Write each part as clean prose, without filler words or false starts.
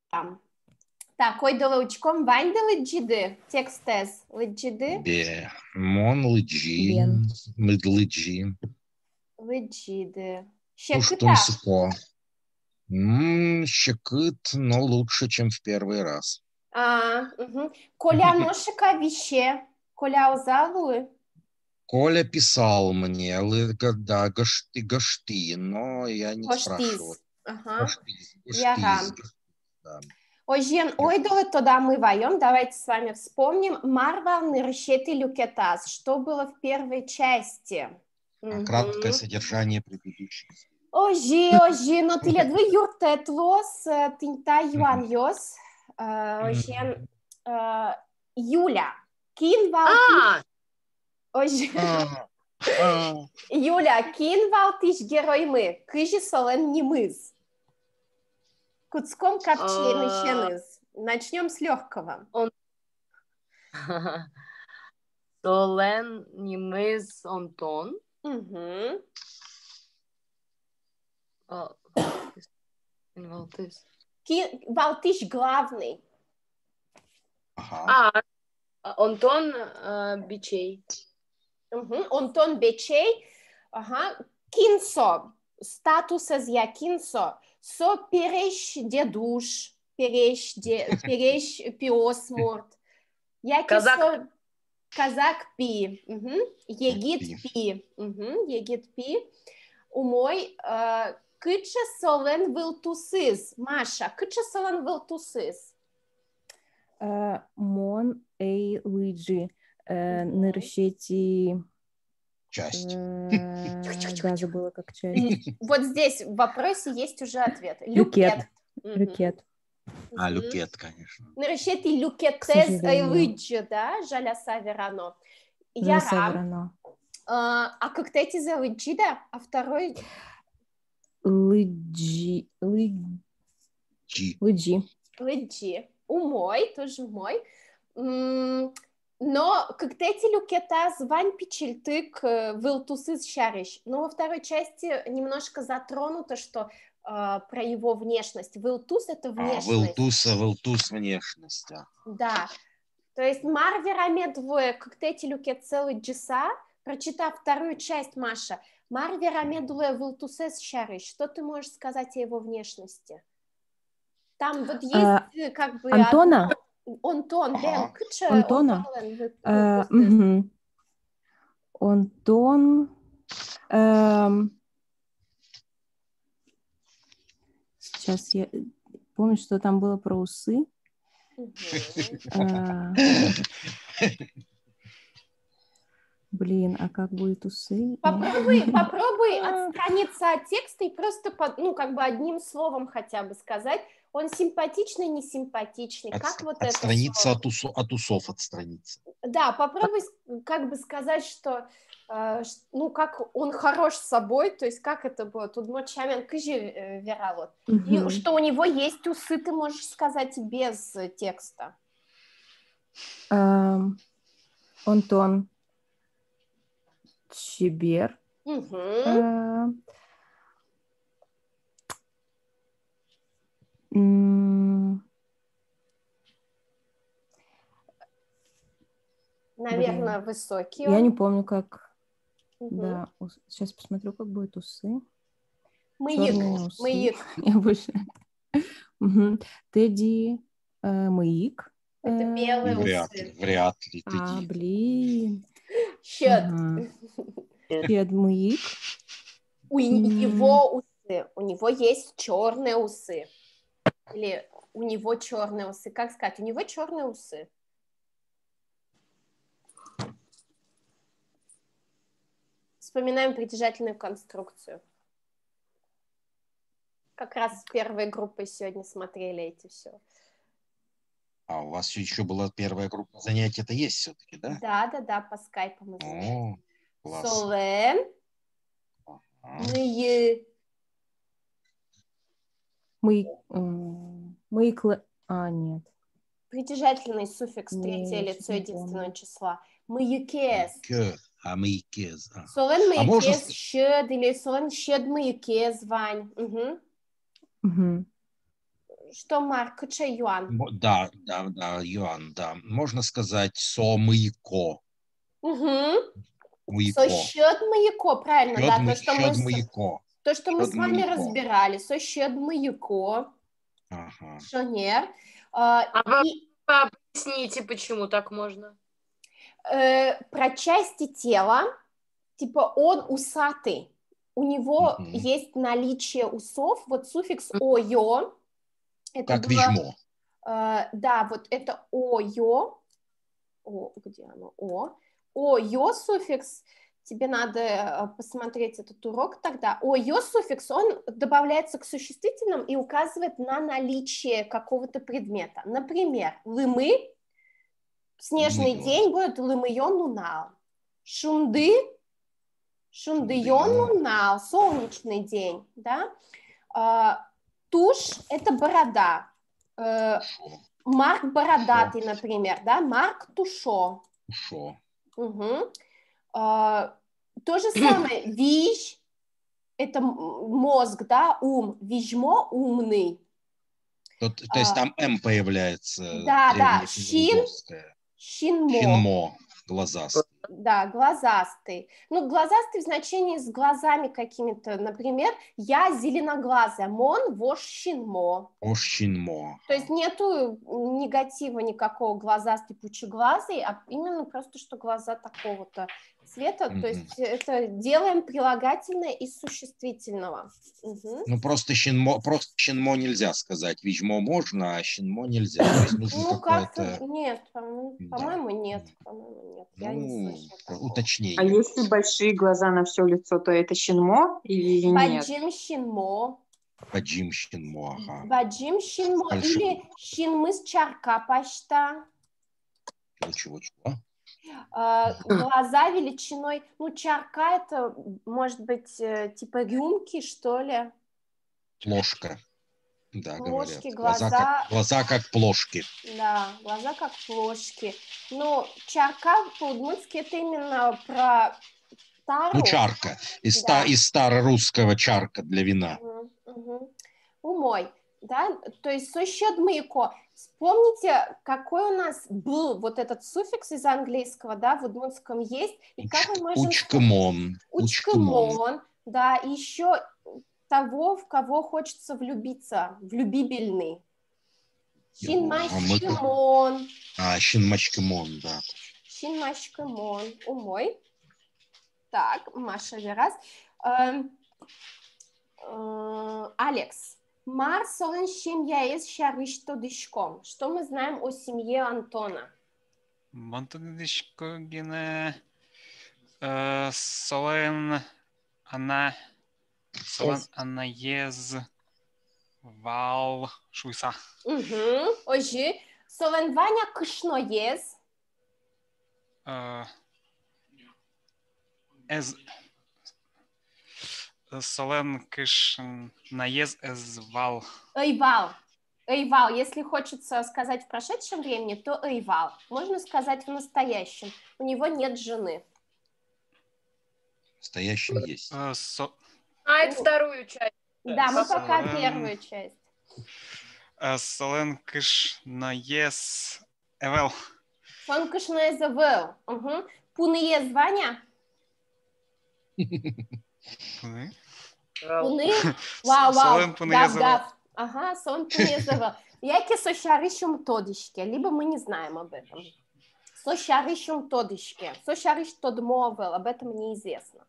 Там. Так, ой, да лучком Вань да лыджиды. Текстез. Лыджиды. Бе. Мон лыджи. Лен. Лыджи. Лыджиды. Уштун Щекыта. сыхо. Щекыт, но лучше, чем в первый раз. Угу. Коля ношика вище. Коля узалуы. Коля писал мне, да, гашти, но я не спрашивал. Гоштиз. Ага. Гаштиз, да. Ой, Жен, ой, да тогда мы вдвоем, давайте с вами вспомним. Марвел Нершети Люкетас. Что было в первой части? Краткое содержание предыдущей. Ожи, но ты ледвы юртетлос, тинта юаньос. Ожен, Юля, кинвал... Ожи... Юля, кинвал тиш герой мы, кыжи солен немыз. Куцком капченыз. Начнем с легкого. Солен немыз Антон. Угу. Валтыш главный. Ага. Антон Бичей. Антон Бичей. Ага. Кинсо. Статус из я кинсо. Со переш дедуш. Переш пиосморт. Казак. Казак пи. Егит пи. Егит пи. Умой. Кыча солен вилтусыз. Маша, кыча солен вилтусыз. Мон эй лыджи. Нершети... Часть. Да, забыла как часть. Вот здесь в вопросе есть уже ответ. Люкет. Люкет. Люкет, конечно. Нершети люкетез эй лыджи, да? Жаляса верано. Яра. А как эти за лыджи, да? А второй... Лыджи. Умой, тоже умой. Но как эти люкета звань печельтык вилтусы шариш. Но во второй части немножко затронуто, что про его внешность. Вилтус — это внешность. Вилтус внешность. Да. То есть Марвера двое, как эти люкет целый джиса, прочитав вторую часть, Маша, Марвера медуэ вилтусес шариш. Что ты можешь сказать о его внешности? Там вот есть как бы... Антона? Антон, Бен, кыча... Антона? Антон... Сейчас я... Помню, что там было про усы. Блин, а как будет усы? Попробуй отстраниться от текста и просто, ну, как бы одним словом хотя бы сказать, он симпатичный, не симпатичный. Как вот это отстраниться от усов отстраниться. Да, попробуй как бы сказать, что, ну, как он хорош с собой, то есть как это было, тут мочамен кыжи вералот. И что у него есть усы, ты можешь сказать без текста. Антон Чебер. Наверное, высокий. Я не помню, как... Да, сейчас посмотрю, как будет усы. Мыик. Я больше... Тедди Мыик. Это белые усы. Вряд ли. Блин. Щет. Щет Мыик. У него усы. У него есть черные усы. Или у него черные усы. Как сказать? У него черные усы. Вспоминаем притяжательную конструкцию. Как раз с первой группой сегодня смотрели эти все. А у вас еще была первая группа занятий, это есть все-таки, да? Да, по скайпу мы занимаемся. Класс. Солен. Нет. Притяжательный суффикс третье лицо единственного числа. Мыекез. Мыекез. Солен мыекез щед или солен щед мыекез, Вань. Что Марк? Че Юан? Да, Юан, да. Можно сказать со маяко. Со счет маяко, правильно, да. Счет маяко. То, что мы с вами разбирали. Со счет маяко. Шонер. Объясните, почему так можно? Про части тела, типа он усатый. У него есть наличие усов, вот суффикс «ое». Это как было, вижмо. Да, вот это «ое». Где оно? «Ое» суффикс. Тебе надо посмотреть этот урок тогда. «Ое» суффикс, он добавляется к существительным и указывает на наличие какого-то предмета. Например, «лымы», снежный день будет «лымыён лунал». «Шунды», «шундыён лунал», солнечный день, да? Тушь – это борода. Марк бородатый, например, да? Марк Тушо. То же самое, виж – это мозг, да, ум. Вижмо – умный. То есть там М появляется. Да. Шинмо. Глазастый. Да, глазастый. Ну, глазастый в значении с глазами какими-то. Например, я зеленоглазая. Мон вош шинмо. То есть нету негатива никакого глазастый, пучеглазый, а именно просто, что глаза такого-то цвета. То есть это делаем прилагательное из существительного. Ну, просто шинмо нельзя сказать. Вижмо можно, а шинмо нельзя. То есть нужно как-то... Нет, по-моему, нет. Я не слышала. Уточнение. А если большие глаза на все лицо, то это шинмо или нет? Баджим шинмо. Баджим шинмо, ага. Баджим шинмо или шинмыс чарка пашта. Чего? Глаза величиной, ну, чарка это, может быть, типа рюмки, что ли? Плошка. Да, плошки, говорят. Глаза как плошки. Да, глаза как плошки. Но чарка по-удмуртски это именно про тару. Ну, чарка. Из старорусского чарка для вина. Умой. Да, то есть со счет маяко. Вспомните, какой у нас был вот этот суффикс из английского, да, в удмуртском есть. И как мы можем... Учкамон. Да, и еще того, в кого хочется влюбиться, влюбибельный. Шинмачкамон. Шинмачкамон, да. Шинмачкамон. Умой. Так, Маша Верас. Алекс. Мар солен семья шарышто дышком. Что мы знаем о семье Антона? Монтадышко гене солен она ез вал шуйса. Ожи. Солен Ваня кышно ез. Солен кыш наез эзвал. Эйвал. Эйвал. Если хочется сказать в прошедшем времени, то эйвал. Можно сказать в настоящем. У него нет жены. В настоящем есть. Это вторую часть. Да, мы пока первую часть. Солен кыш наез эвел. Солен кыш наез эвел. Пуны ез Ваня? Пуны? Вау. Гав. Ага, сон пунезова. Яки сошарищем тодишке, либо мы не знаем об этом. Сошарищем тодишке. Сошарищ тодмовел, об этом неизвестно.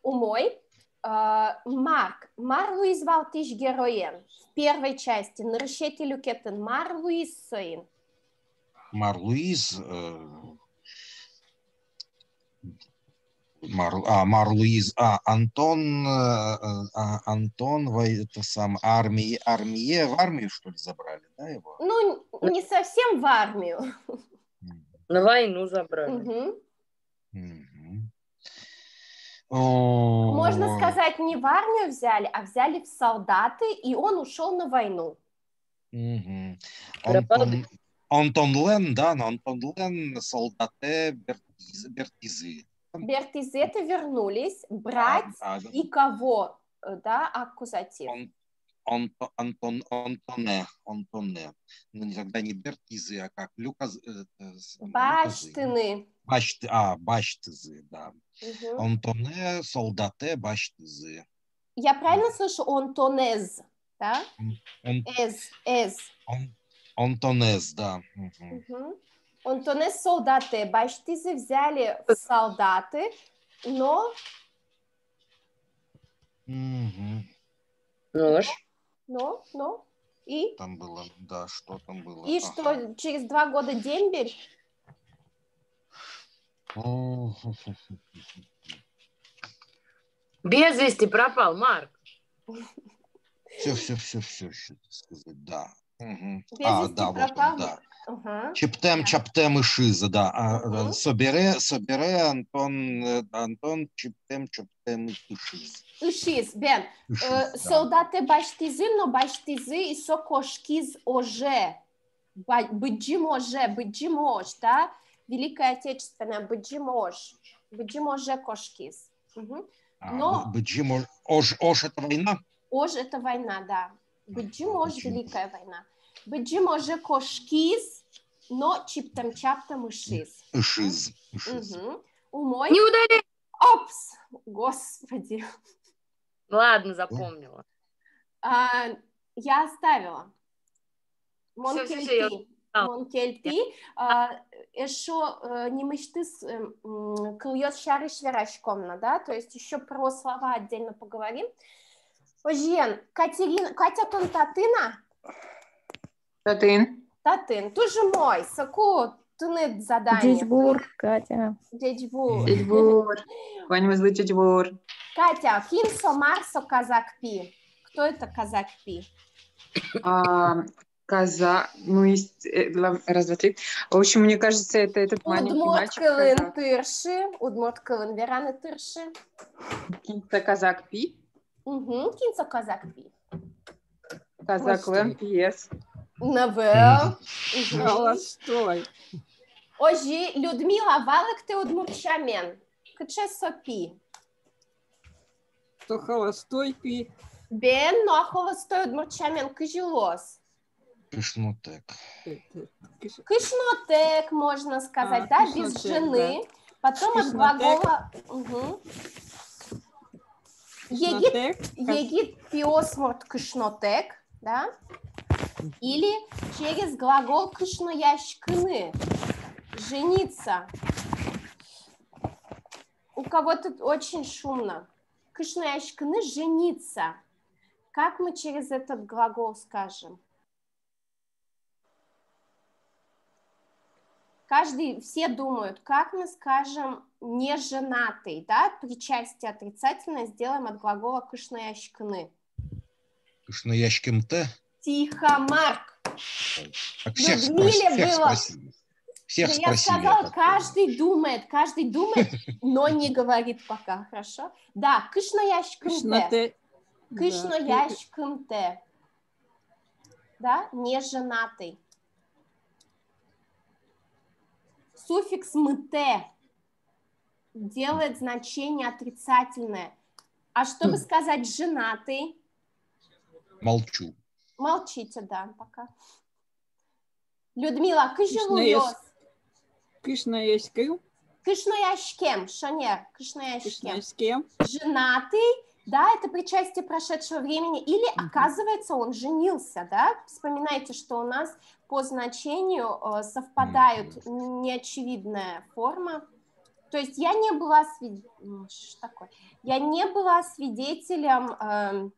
Умой. Марк. Мар Луиз Валтиш героен. В первой части. Нарушите люкетен. Мар Луиз Соин. Мар Луиз... Антон, это сам в армию, что ли, забрали, да, его? Ну, не совсем в армию. На войну забрали. Можно сказать, не в армию взяли, а взяли в солдаты, и он ушел на войну. Антон Лен, да, но Антон Лен, солдаты Бертизы. Бертизеты вернулись брать и кого, да, аккузатив. Антоне. Ну, тогда не Бертизы, а как? Баштыны. Баштызы, да. Антоне, солдате, баштызы. Я правильно слышу? Антонез, да? Эз. Антонез, да. Антонез, солдаты. Баштызы взяли в солдаты, но... Но. И? Там было, да, что там было? И что, через 2 года дембель? Без вести пропал, Марк. Все, что сказать, да. Без вести пропал? Вот он, да. Чептем и шиза, да. Собере, Антон, чептем и шиз. Ишиз, бен. Солдаты баштизы, но баштизы и сокошкиз оже. Быджимож, да? Великая Отечественная, быджимож. Быджиможе кошкиз. Но... Ож это война? Ож это война, да. Быджимож, Великая война. Быджиможе кошкиз, но чиптам-чаптам и шиз. Умой... Не удаляй! Опс! Господи. Ладно, запомнила. Я оставила. Монкельти. Еще не мечты кыльет шары шверашкомна, да, то есть еще про слова отдельно поговорим. Ожен, Катя тон татына? Татын. Тоже мой. Саку тыны задание. Дечбур, Катя. Дечбур. Ваня звучит Дечбур. Катя, кинсо марсо казак пи. Кто это казак пи? Казак, ну, есть, раз, два, три. В общем, мне кажется, это этот маленький мальчик. Удмурт кылын вераны тырши. Кинца казак пи. Кинца казак пи. Казак лэм пиес. Навел. Холостой. Ожи, Людмила, валык ты удмуртчамен. Кыче сопи. То холостой пи. Бен, но холостой удмуртчамен кыжилос. Кышнотек. Кышнотек, можно сказать, да, без жены. Да. Потом от глагола... Егит пиосморт кышнотек, да? Или через глагол кышнояшкыны. Жениться. У кого-то очень шумно. Кышнояшкыны жениться. Как мы через этот глагол скажем? Все думают, как мы скажем не женатый, да? Причастие отрицательное сделаем от глагола кышнояшкыны. Кышнояшким-то? Тихо, Марк. Людмиле было. Всех спросили. Я сказала, каждый думает, но не говорит пока, хорошо? Да, кышнояшкым-те. Кышнояшкым-те. Да, не женатый. Суффикс «мте» делает значение отрицательное. А чтобы сказать «женатый»? Молчу. Молчите, да, пока. Людмила, кыжылуёс. Кышнояшкым. Кышнояшкем, шонер, кышнояшкем. Женатый, да, это причастие прошедшего времени. Или, оказывается, он женился, да? Вспоминайте, что у нас по значению совпадают неочевидная форма. То есть я не была свидетелем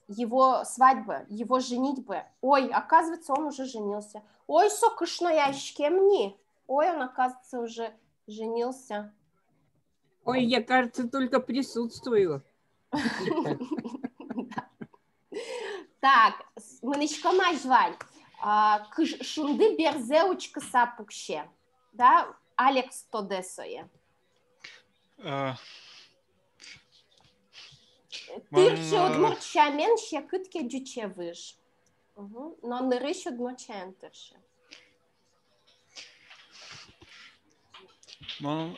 его свадьбы, его женитьбы. Ой, оказывается, он уже женился. Ой, сокышнояшкемни. Ой, он, оказывается, уже женился. Ой, я, кажется, только присутствую. Так, мынычка мажвань. Шунды берзеучка сапукше. Да, Алекс Тодесое. Тырче удмуртчамен щекытке дюче выш. Но нырыш удмуртчаен тырше. Мон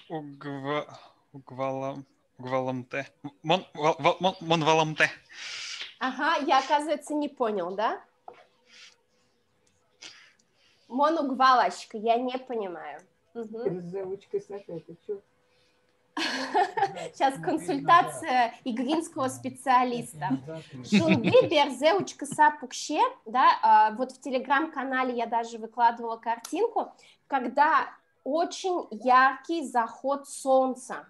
угваламте. Мон валамте. Ага, я, оказывается, не понял, да? Монугвалочка, я не понимаю. Девочка Саша, это что? Сейчас консультация игринского специалиста. Шунды берзеучка сапукше, да, вот в телеграм-канале я даже выкладывала картинку, когда очень яркий заход солнца.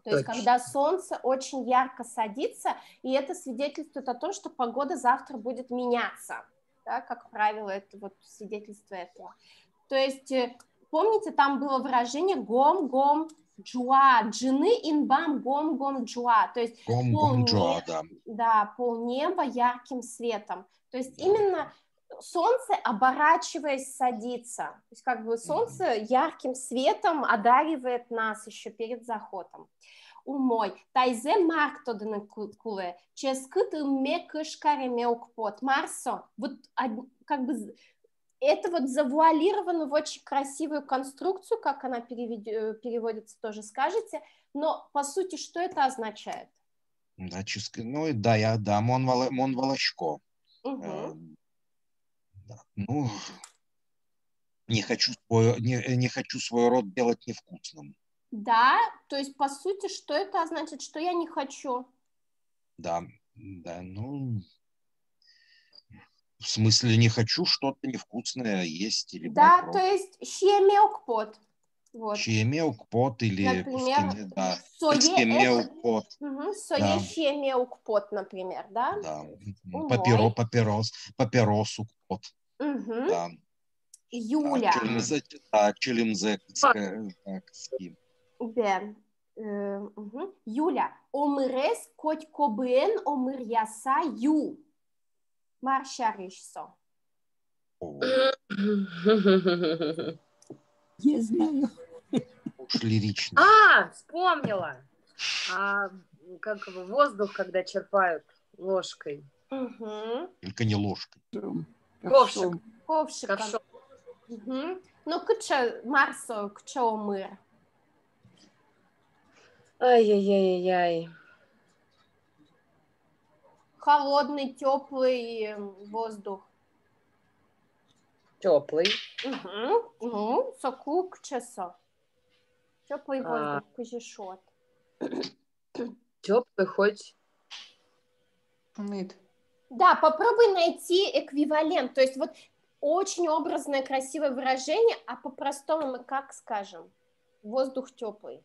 То есть, когда солнце очень ярко садится, и это свидетельствует о том, что погода завтра будет меняться. Да, как правило, это вот свидетельство этого. То есть, помните, там было выражение «гом-гом джуа», «джины инбам гом-гом джуа», то есть Гом-гом-джуа, да. полнеба ярким светом. То есть именно солнце, оборачиваясь, садится. То есть как бы солнце ярким светом одаривает нас еще перед заходом. Умой. Тайзе марк тоден куле. Ческыт мекыш каремеукпот. Марсо. Вот как бы это вот завуалировано в очень красивую конструкцию, как она переводится, тоже скажете. Но по сути, что это означает? Да, ну да, мон волочко. Угу. Да. Ну, не хочу свой род делать невкусным. Да, то есть, по сути, что это значит, что я не хочу? Да, ну, в смысле, не хочу что-то невкусное есть или да, брать то есть, щемеукпот. Вот. Щемеукпот или например, да, экскемеукпот. Сое щемеукпот, например, да? Да, папиросукпот. Угу. Да. Юля. Челимзекский. Бен. Юля. Омырес коть кобен омыр яса ю. Маршаришсо. Я знаю. Уж лирично. Вспомнила. Как его, воздух, когда черпают ложкой. Только не ложкой. Ковшик. Ковшиком. Ну, куча Марсо, куча омыр. Ай-яй-яй-яй. Холодный, теплый воздух. Теплый. Ну, соку кчесо. Теплый воздух, кужешот. Теплый хоть. Да, попробуй найти эквивалент. То есть вот очень образное, красивое выражение, а по-простому мы как скажем? Воздух теплый.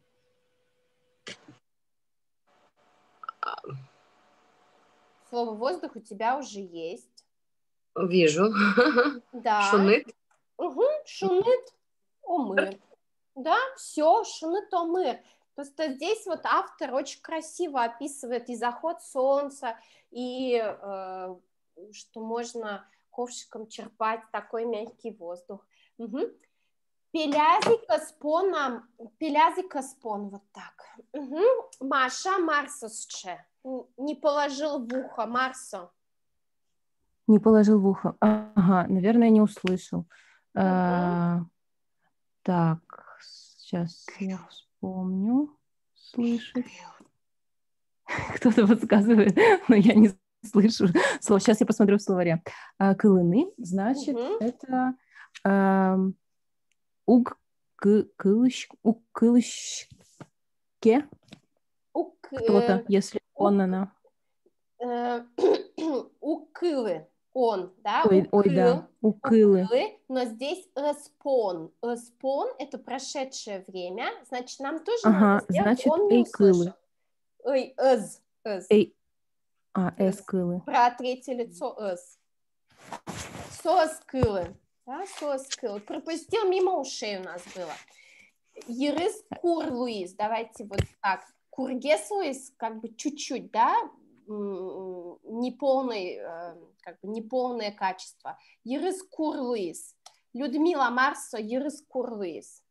Слово воздух у тебя уже есть. Вижу. Да. Шунит. Шунит омыр. Да, все, шунит омыр. Просто здесь вот автор очень красиво описывает и заход солнца, и что можно ковшиком черпать такой мягкий воздух. Пелязика спон, вот так. Маша Марсосче. Не положил в ухо, Марсо. Не положил в ухо. Ага, наверное, не услышал. Так, сейчас я вспомню. Слышать. Кто-то подсказывает, но я не слышу слово. Сейчас я посмотрю в словаре. Кылыны, значит, это укылышке. Кто-то, если он, она. Укылы. Он, да? Ой, да, укылы. Но здесь эспон. Эспон – это прошедшее время, значит, нам тоже надо сделать, значит, он не услышал. Эй, эскылы. Про третье лицо эс. Соскылы. Да, соскылы. Пропустил, мимо ушей у нас было. Ерыс кур Луис. Давайте вот так. Кургес Луис, как бы чуть-чуть, да? Неполное качество. Ерыс кур Луис. Людмила Марсо, ерыс кур Луис.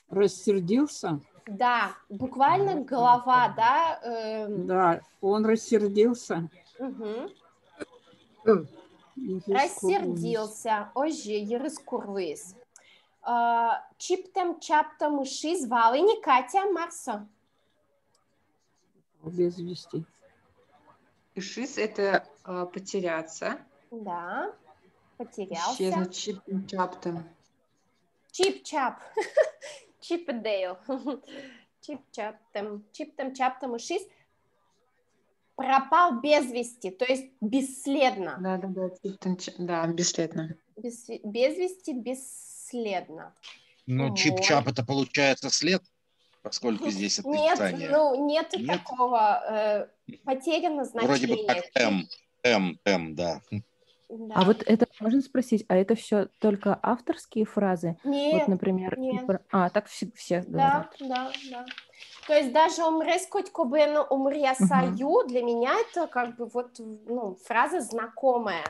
Рассердился? Да, буквально голова, да? Да, он рассердился. Рассердился. Оже, ерыс кур Луис. Чиптем-чаптем уши звали не Катя Марсо. Без вести. Ишис — это потеряться. Да, потерялся. Исчезнуть чип-чаптом. Чип-чап. Чип-дейл. Чип-чаптом. Чиптом-чаптом ишис. Пропал без вести, то есть бесследно. Да, бесследно. Без вести, бесследно. Ну, чип-чап это получается след, поскольку здесь отрицание. Нет такого потеряно значение. Вроде бы как М, да. Да. А вот это можно спросить, а это все только авторские фразы? Нет, вот, например, нет. Так все говорят. Да. То есть даже умрес хоть кобено умря саю, для меня это как бы вот, фраза знакомая.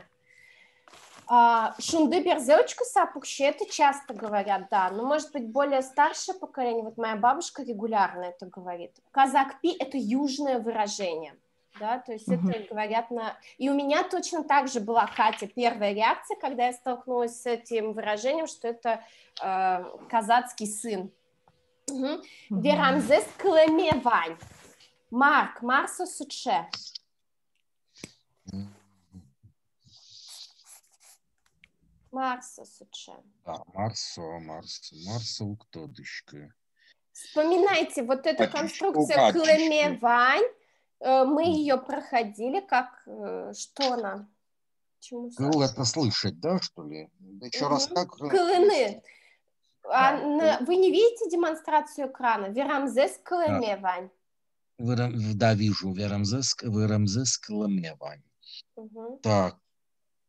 Шунды берзелочка сапукши, это часто говорят, да, но может быть более старшее поколение, вот моя бабушка регулярно это говорит. Казакпи — это южное выражение. Да, то есть это говорят И у меня точно так же была, Катя, первая реакция, когда я столкнулась с этим выражением, что это казацкий сын. Верамзес клемевань. Марсо суче. Марсо суче. Да, Марсо уктодышка. Вспоминайте, вот эта конструкция клемевань, мы ее проходили, как, что она? Это слышать, да, что ли? Еще раз как? Клыны. Вы не видите демонстрацию экрана? Верамзес клемевань. Да, вижу. Верамзес клемевань. Так.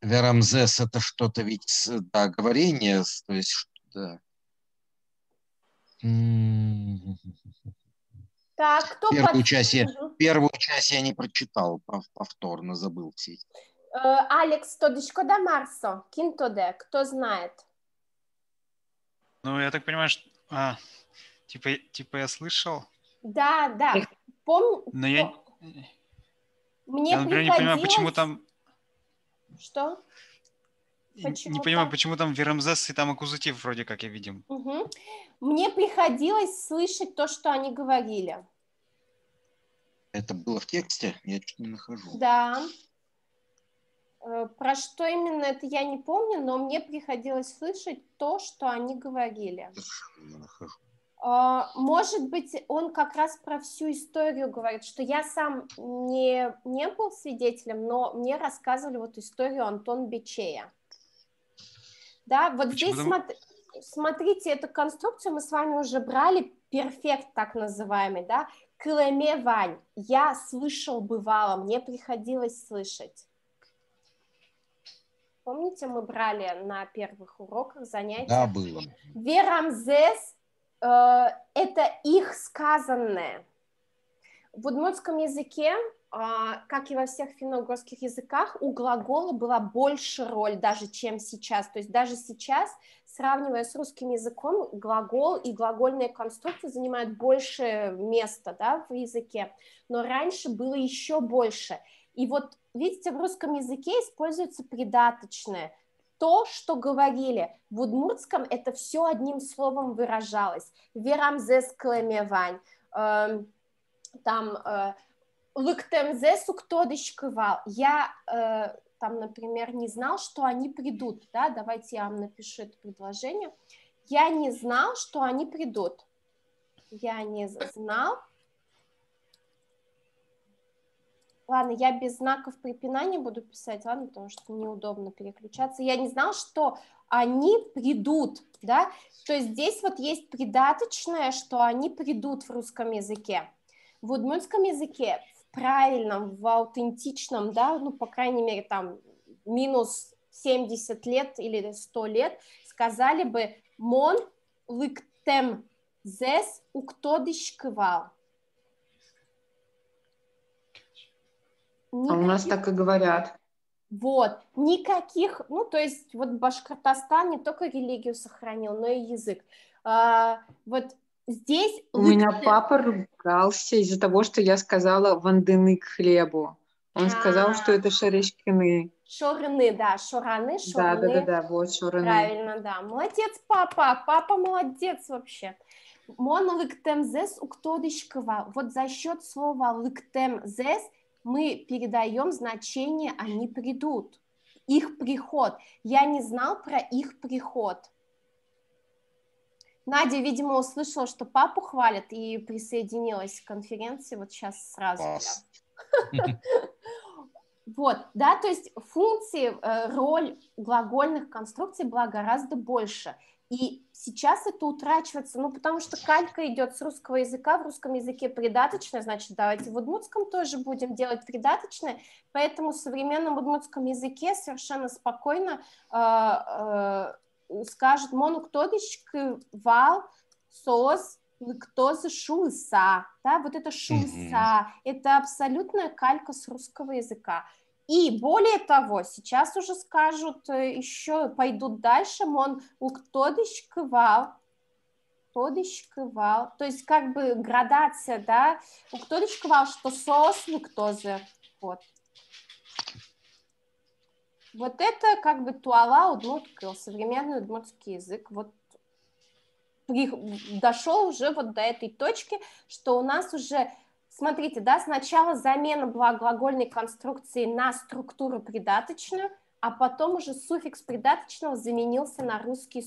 Верамзес — это что-то ведь, да, говорение, то есть что-то... Так, кто первую часть я не прочитал, повторно забыл все. Алекс, тодышко да Марсо? Кинтоде, кто знает? Ну, я так понимаю, что... типа я слышал. Да. Помню. Но я... Мне например, не понимаю, почему там... Что? Не понимаю, почему там Верамзес и там аккузатив вроде как я видим. Мне приходилось слышать то, что они говорили. Это было в тексте? Я чуть не нахожу. Да. Про что именно это я не помню, но мне приходилось слышать то, что они говорили. Совершенно не нахожу. Может быть, он как раз про всю историю говорит, что я сам не был свидетелем, но мне рассказывали вот историю Антон Бичея. Да, вот здесь смотрите эту конструкцию, мы с вами уже брали, перфект так называемый, да, клемевань, я слышал бывало, мне приходилось слышать. Помните, мы брали на первых уроках занятия? Да, было. Верамзес это их сказанное. В удмуртском языке, как и во всех финно-угорских языках, у глагола была больше роль даже, чем сейчас. То есть даже сейчас, сравнивая с русским языком, глагол и глагольные конструкции занимают больше места, да, в языке. Но раньше было еще больше. И вот, видите, в русском языке используется придаточное. То, что говорили. В удмуртском это все одним словом выражалось. Верамзес клемевань. Там лыктемзесу кто-дышкывал. Я там, например, не знал, что они придут. Да? Давайте я вам напишу это предложение. Я не знал, что они придут. Я не знал. Ладно, я без знаков препинания буду писать, ладно, потому что неудобно переключаться. Я не знал, что они придут, да, то есть здесь вот есть придаточное, что они придут в русском языке. В удмуртском языке, в правильном, в аутентичном, да, ну, по крайней мере, там, минус 70 лет или 100 лет, сказали бы «мон лыктем зес уктодышкывал». А у нас так и говорят. Вот, никаких, ну, то есть вот Башкортостан не только религию сохранил, но и язык. Вот здесь... У меня папа ругался из-за того, что я сказала «вандыны к хлебу». Он сказал, что это шарешкины. Шорыны, да, шораны, шорыны. Да, вот шорыны. Правильно, да. Молодец, папа молодец вообще. Мон лыктем зес уктодышкова. Вот за счет слова лыктем зес мы передаем значение «они придут», их приход. Я не знал про их приход. Надя, видимо, услышала, что папу хвалят и присоединилась к конференции вот сейчас сразу. Вот, да, то есть функции, роль глагольных конструкций была гораздо больше. И сейчас это утрачивается, ну, потому что калька идет с русского языка, в русском языке придаточное, значит, давайте в удмуртском тоже будем делать придаточное, поэтому в современном удмуртском языке совершенно спокойно скажут «мону ктодички вал сос лактоза шулса», да, вот это шулса, это абсолютная калька с русского языка. И более того, сейчас уже скажут, еще пойдут дальше, мон уктодичкывал, то есть как бы градация, да, уктодичкывал, что сос лактозы, вот. Вот это как бы туала удмуртский, современный удмуртский язык, вот дошел уже вот до этой точки, что у нас уже, смотрите, да, сначала замена была глагольной конструкции на структуру придаточную, а потом уже суффикс придаточного заменился на русский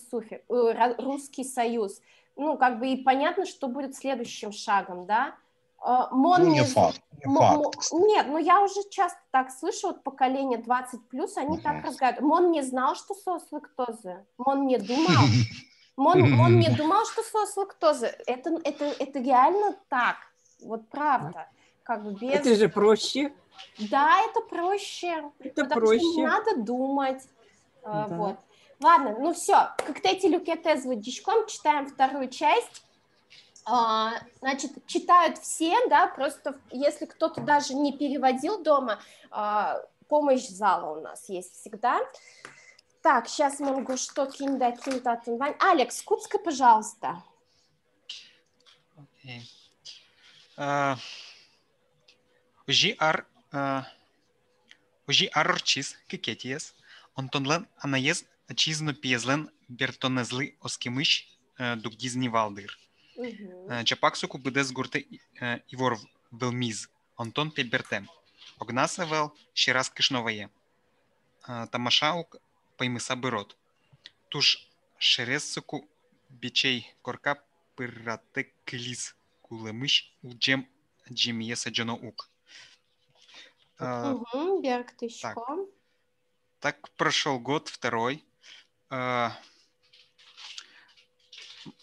союз. Ну, как бы и понятно, что будет следующим шагом, да. Не факт. Нет, ну я уже часто так слышу, вот поколение 20+, они так разговаривают. Мон не знал, что сос лактозы, Мон не думал. Мон не думал, что сос лактозы. Это реально так, вот правда. Как бы без... Это же проще. Да, это проще. Это потому проще. что не надо думать. Да. Вот. Ладно, ну все. Как эти люкеты звучком читаем вторую часть. Значит, читают все, да, просто если кто-то даже не переводил дома, помощь зала у нас есть всегда. Так, сейчас могу что кинда. Алекс, Куцка, пожалуйста. Ужи арчис кикетиес, онтонлен анаез чизно пьезлен бертонезли оскимыш дугдизни валдыр. Чапаксуку бдес гурте ивор велмиз, онтон пельбертем. Огнасевел щираз кишновае. Тамашаук поймыса бырот. Туш шересуку бичей корка пыратек клис кулемыш уджем джемиеса джонаук. Берг Тыщко. Так прошел год, второй.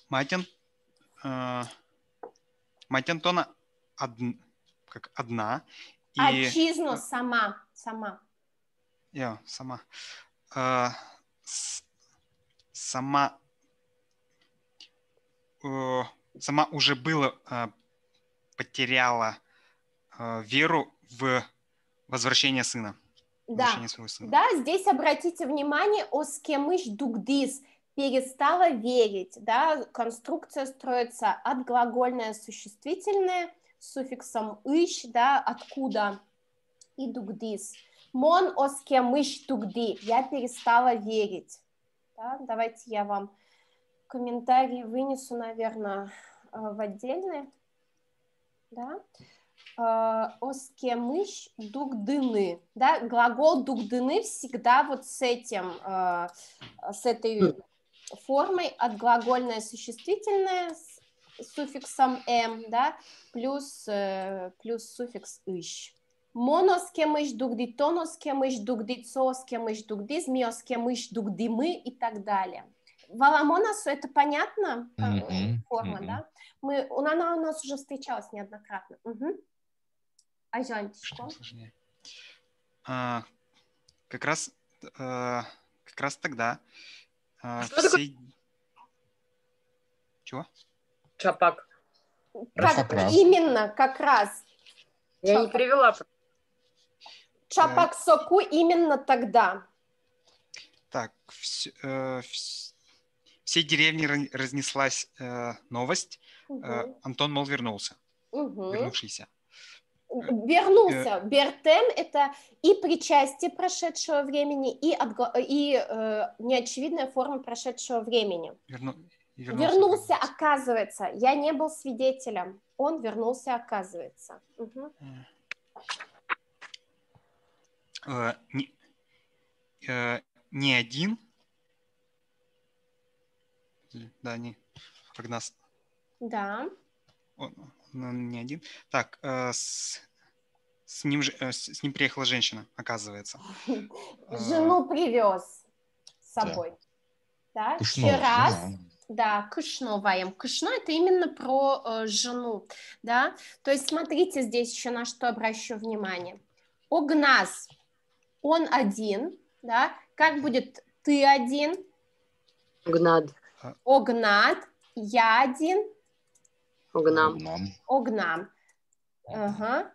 Мать Антона как одна. Отчизну сама. Сама. Сама уже было потеряла веру в возвращение сына. Да, да, здесь обратите внимание, оскемыш дугдис, перестала верить, да, конструкция строится от глагольное существительное с суффиксом ищ, да, откуда, и дугдис. Мон оскемыш дугди, я перестала верить. Да, давайте я вам комментарии вынесу, наверное, в отдельные, да. Оскемыш дугдыны, да, глагол дугдыны всегда вот с этой формой от глагольное существительное с суффиксом м, да, плюс суффикс ищ. Моноскемыш дугди, тоноскемыш дугди, цоскемыш дугди, змеоскемыш дугдимы и так далее. Валамонасу это понятно? Форма, да? Она у нас уже встречалась неоднократно. Что сложнее? Как раз тогда все... Чего? Чапак. Именно, как раз. Я не привела. Чапак соку именно тогда. Так, всей деревне разнеслась новость. Антон, мол, вернулся. Вернувшийся. Вернулся. Бертем – это и причастие прошедшего времени, и неочевидная форма прошедшего времени. Вернулся, оказывается. Я не был свидетелем. Он вернулся, оказывается. Не один. Да, не. Агнас. Да. Он не один. Так, с ним приехала женщина, оказывается. Жену привез с собой. Да? Щераз. Да, кышноваем. Кышно — это именно про жену, да. То есть смотрите здесь еще на что обращу внимание. Огназ, он один, да. Как будет ты один? Огнад. Огнад, я один. Огнам. Огнам. Ага.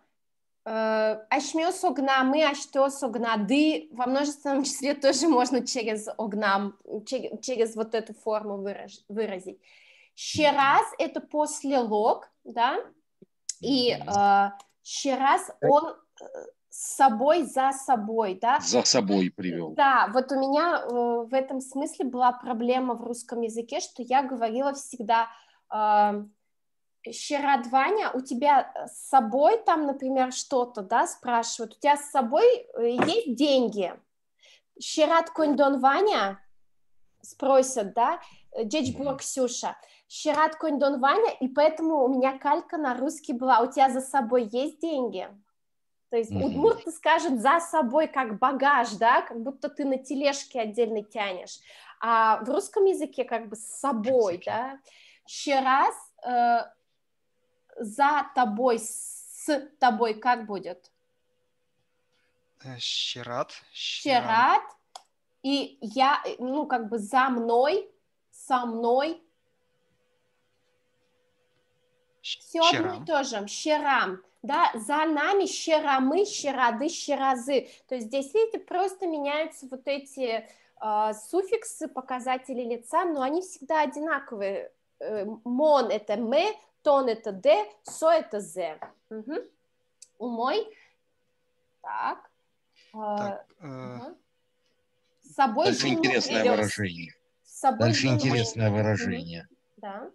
Ашмёс огнамы, аштёс огнады во множественном числе тоже можно через огнам, через вот эту форму выразить. Щераз — это после лог, да, и щераз он с собой, за собой, да. За собой привел. Да, вот у меня в этом смысле была проблема в русском языке, что я говорила всегда... Щерад Ваня, у тебя с собой там, например, что-то, да, спрашивают, у тебя с собой есть деньги? Щерад Коньдон Ваня спросят, да, Джечбур Ксюша, Щерад Коньдон Ваня, и поэтому у меня калька на русский была, у тебя за собой есть деньги? То есть удмурты скажут за собой как багаж, да, как будто ты на тележке отдельно тянешь, а в русском языке как бы с собой, да. Щераз за тобой, с тобой как будет? Щерат. Щерат. И я, ну, как бы за мной, со мной. Все одно и то же. Щерам. Да, за нами щерамы, щерады, щеразы. То есть здесь, видите, просто меняются вот эти суффиксы, показатели лица, но они всегда одинаковые. Мон — это мы, тон — это д, со — это з. Угу. Умой. Так. С собой дальше интересное выражение. С собой дальше интересное выражение. Да.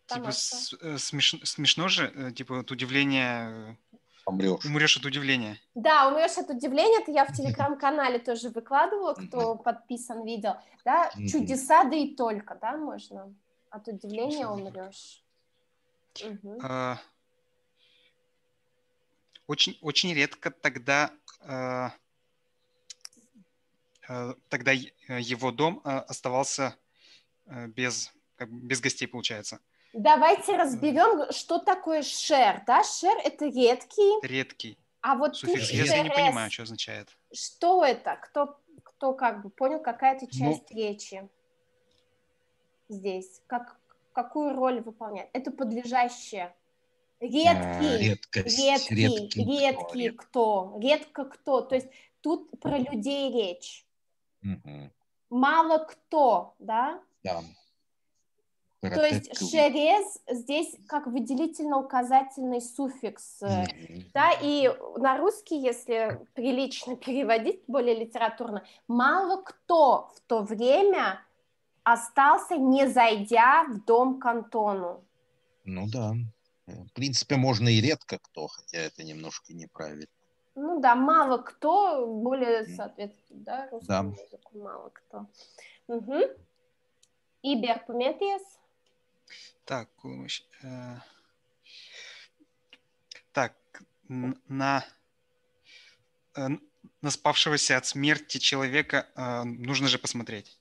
Типа смешно же, типа от удивления... Умрешь от удивления. Да, умрешь от удивления, это я в телеграм-канале тоже выкладывала, кто подписан, видел. Да, чудеса, да и только, да, можно. От удивления умрешь. Очень, очень редко тогда его дом оставался без гостей, получается. Давайте разберем, что такое шер. Да? Шер — это редкий. Редкий. А вот суффикс «ес» я не понимаю, что означает. Что это? Кто как бы понял, какая-то часть речи здесь? Какую роль выполняет? Это подлежащее. Редкий кто. Редко кто. То есть тут про людей речь. Мало кто, да? Да. То есть шерез здесь как выделительно-указательный суффикс. Да, и на русский, если прилично переводить, более литературно, мало кто в то время остался, не зайдя в дом к Антону. Ну да. В принципе, можно и редко кто, хотя это немножко неправильно. Ну да, мало кто, более соответственно, да, русскому языку мало кто. Ибер Пуметиес. Так, на спавшегося от смерти человека нужно же посмотреть.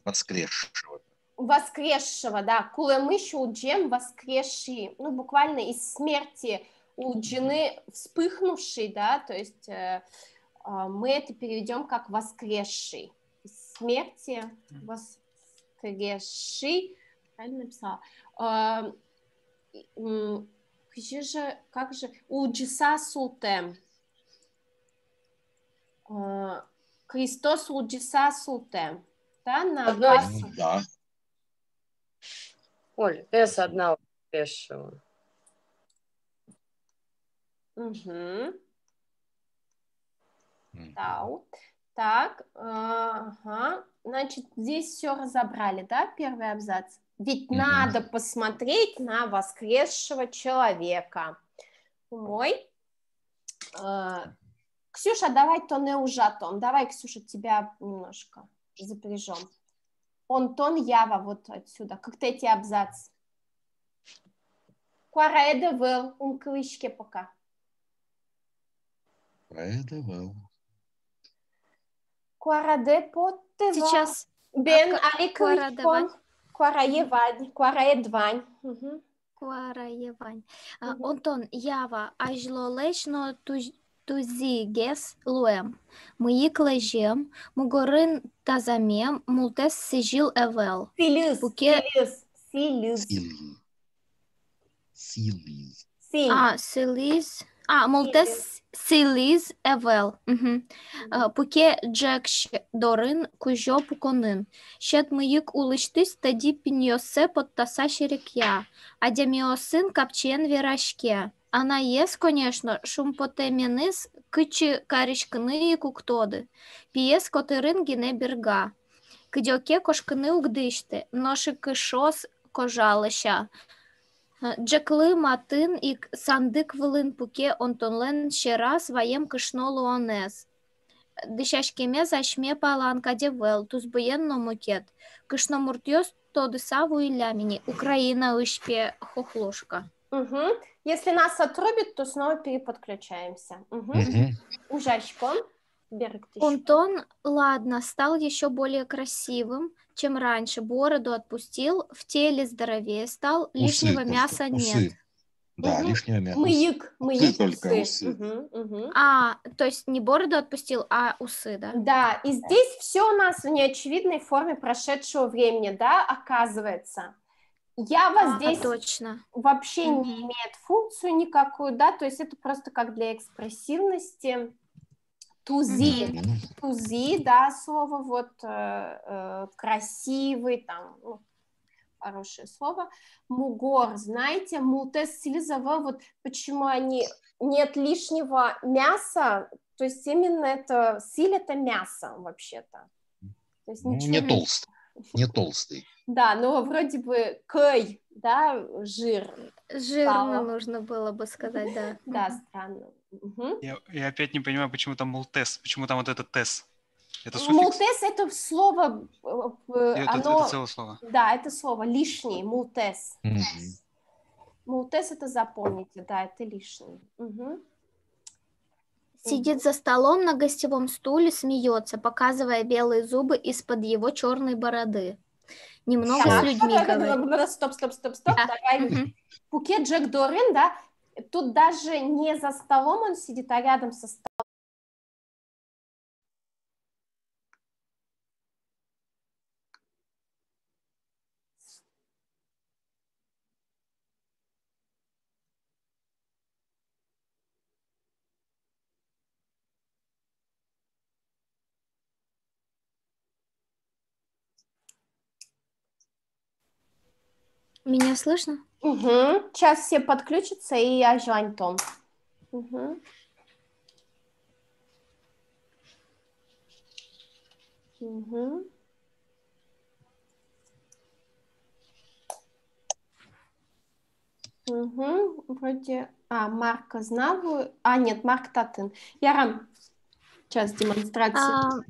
Воскресшего. Воскресшего, да. Кулемыш уджем воскресший. Ну, буквально из смерти у джины вспыхнувший, да, то есть мы это переведем как воскресший. Из смерти воскресший. Правильно написала. Как же? Уджиса султем. Христос уджиса султем. Да, на да. Оль, «с» одна воскресшего. Так, ага. Значит, здесь все разобрали, да, первый абзац? Ведь надо посмотреть на воскресшего человека. Мой. Ксюша, давай то не ужатон. Давай, Ксюша, тебя немножко запряжем. Он тон ява вот отсюда. Как эти абзац. Куараэде вел, клышке пока. Куараэде вел. Куараде потева. Сейчас. Бен али клышкон. Куараевань. Куараедвань. Куараевань. Онтон ява ажлолеш но тузигес луэм. Мыйык лежем, мугорын тазамем, мултес сижил эвел. Силюс. Силиз. Силиз. Мултес силиз эвел. Пуке джекш дорын кужо пуконын. Щет мыйык улыштыс тади пиньосе подтаса шерекя. Адямиосын капчен верашке. Она есть, конечно, шумпотеменис кычы каришкыны куктоды. Пиес котырын гине берга. Кыдёке кошкыны угдышты, ноши кышос кожалыша. Джеклы матын ик сандык вылын пуке онтонлен щерас ваем кышно луонез. Дышашкеме зашме паланка девел, тузбыен номукет. Кышно муртьёс тоды саву и лямини. Украина ышпе хохлушка. Если нас отрубит, то снова переподключаемся. Ужачком. Онтон, ладно, стал еще более красивым, чем раньше. Бороду отпустил, в теле здоровее стал, лишнего мяса нет. Да, лишнего мяса. Мыйык, только усы. То есть не бороду отпустил, а усы, да? Да, и здесь все у нас в неочевидной форме прошедшего времени, да, оказывается. Ява здесь точно. вообще не имеет функцию никакую, да, то есть это просто как для экспрессивности. Тузи, да, слово вот красивый, там, хорошее слово. Мугор, знаете, мултес силизова, вот почему они, нет лишнего мяса, то есть именно это, силь это мясо вообще-то. То есть не толстый, не толстый. Да, но вроде бы кой, да, жир. Жирно нужно было бы сказать, да. Да, странно. Я опять не понимаю, почему там мултес, почему там вот этот тес. Это суффикс? Мултес это слово, это целое слово. Да, это слово лишний, мултес. Мултес это запомните, да, это лишний. Сидит за столом на гостевом стуле, смеется, показывая белые зубы из-под его черной бороды. Немного с людьми говорит. Стоп. Давай. Пуке Джек Дорин, да, тут даже не за столом он сидит, а рядом со столом. Меня слышно? Сейчас все подключатся и ажань том. Вроде... Марка Знаву... нет, Марк Татын. Ярам, сейчас демонстрация.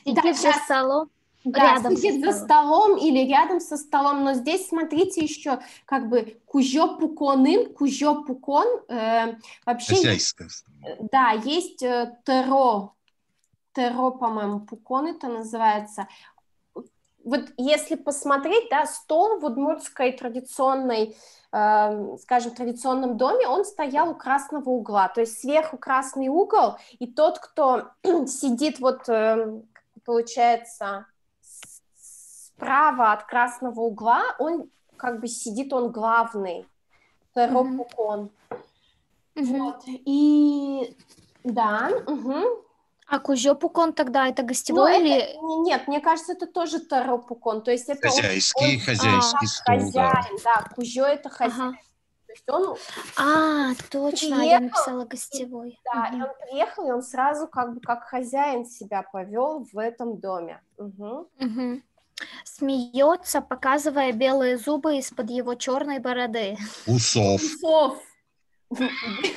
Сидит за столом. Да, сидит за столом или рядом со столом, но здесь, смотрите, еще как бы кужо пукон, вообще хозяйское. Да, есть теро, по-моему, пукон это называется. Вот если посмотреть, да, стол в удмуртской традиционной, скажем, традиционном доме, он стоял у красного угла, то есть сверху красный угол, и тот, кто сидит вот, получается, справа от красного угла, он как бы сидит, он главный, теропукон. Вот, и да, А кужопукон тогда это гостевой или... Нет, мне кажется, это тоже теропукон, то есть это хозяйский стол, хозяин, да, кужо это хозяин. То есть он точно, я написала гостевой. Да, и он приехал, и он сразу как бы как хозяин себя повел в этом доме. Смеется, показывая белые зубы из-под его черной бороды. Усов.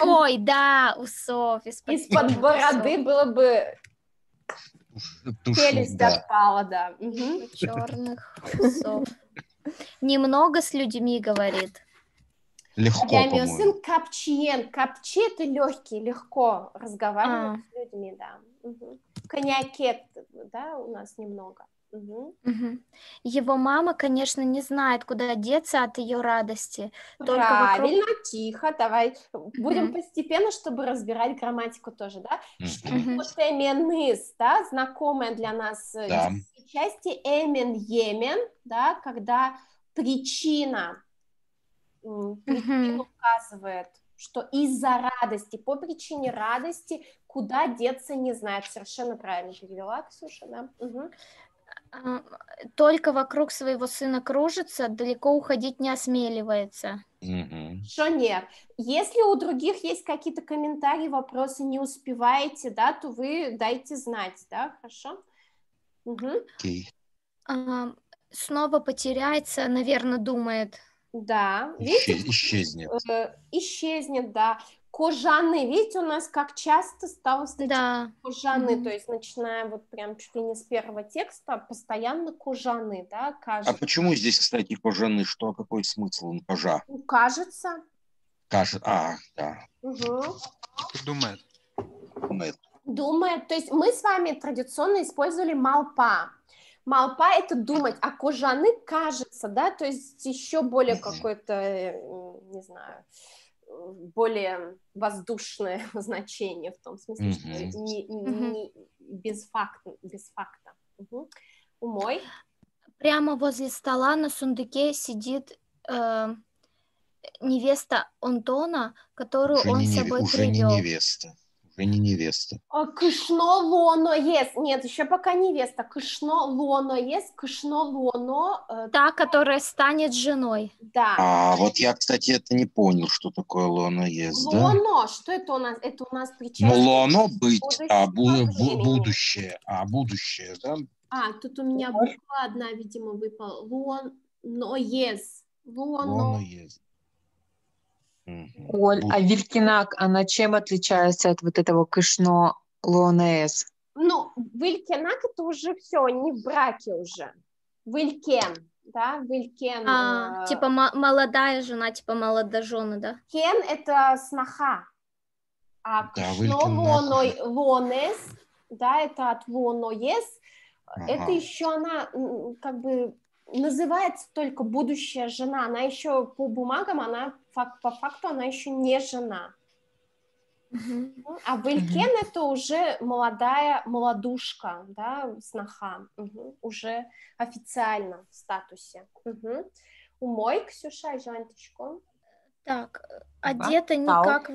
Ой, да, усов. Из-под бороды было бы челюсть да. отпала, да. Черных усов. Немного с людьми говорит. Легко, по-моему. Сын капчиен. Капчи — это легкий, легко разговаривать с людьми, да. Коньякет, да, у нас немного. Его мама, конечно, не знает, куда деться от ее радости. Правильно, тихо, давай. Будем постепенно, чтобы разбирать грамматику тоже, да? Эменыс, да, знакомая для нас части эмен, емен, да, когда причина указывает, что из-за радости, по причине радости, куда деться не знает. Совершенно правильно перевела, Ксюша, да? Только вокруг своего сына кружится, далеко уходить не осмеливается. Что нет? Если у других есть какие-то комментарии, вопросы, не успеваете, да, то вы дайте знать, да, хорошо? Снова потеряется, наверное, думает. Да, видите? Исчезнет. Исчезнет, да. Кожаны, видите, у нас как часто стало встречаться кожаны, то есть начиная вот прям чуть ли не с первого текста, постоянно кожаны, да, кажется. А почему здесь, кстати, кожаны? Что, какой смысл кожа? Кажется. Да. Думает, то есть мы с вами традиционно использовали малпа. Малпа — это думать, а кожаны кажется, да, то есть еще более какое-то, не знаю, более воздушное значение в том смысле, что не без факта. Умой. Прямо возле стола на сундуке сидит невеста Антона, которую он с собой привел. Уже не невеста. Кышно лоно есть. Нет, еще пока невеста. Кышно лоно есть. Кышно лоно. Та, которая станет женой. Да. А вот я, кстати, это не понял, что такое лоно есть. Лоно, да? что это у нас? Это у нас причастие. Ну, лоно быть, будущее. Будущее, да? Тут у меня буква одна, видимо, выпала. Лоно есть. Лоно есть. Оль, а вилькинак, она чем отличается от вот этого кышно лонес? Ну, вилькинак — это уже все, не в браке уже. Вилькен, да, вилькен. Типа молодая жена, типа молодожены, да? Кен — это сноха. А кышно лонес, да, это от лоноес. Это еще она как бы называется только будущая жена, она еще по бумагам, по факту она еще не жена. А вилькен — это уже молодушка, да, сноха, уже официально в статусе. Умой, Ксюша, жанточку. Так, одета не как...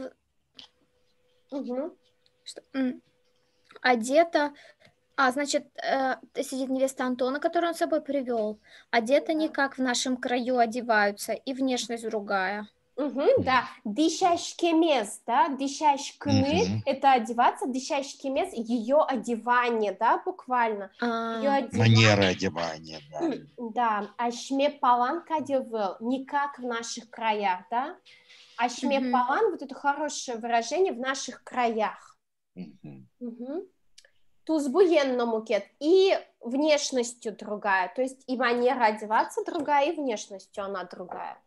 Одета... значит, сидит невеста Антона, которую он с собой привел. Одета не как в нашем краю одеваются, и внешность другая. Да, дишашкемес, да, дишашкны — это одеваться, дишашкемес — ее одевание, да, буквально. Манера одевания, да. Да, ашме паланка одевал, не как в наших краях, да. Ашме палан — вот это хорошее выражение, в наших краях. Тузбуенно мукет, и внешностью другая, то есть и манера одеваться другая, и внешностью она другая.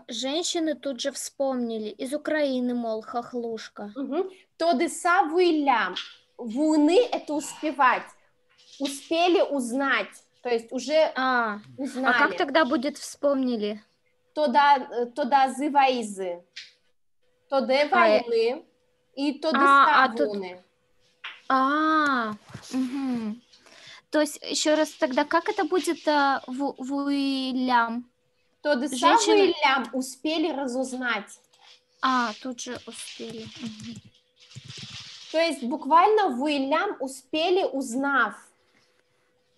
Женщины тут же вспомнили, из Украины, мол, хохлушка. Тодыса вылям, вуны — это успевать, успели узнать, то есть уже узнали. А как тогда будет вспомнили? Тода зываизы, тоде войны и тодыса вуны. То есть, еще раз тогда, как это будет вуйлям? Тодыса вуйлям успели разузнать. Тут же успели. То есть буквально вуйлям успели узнав.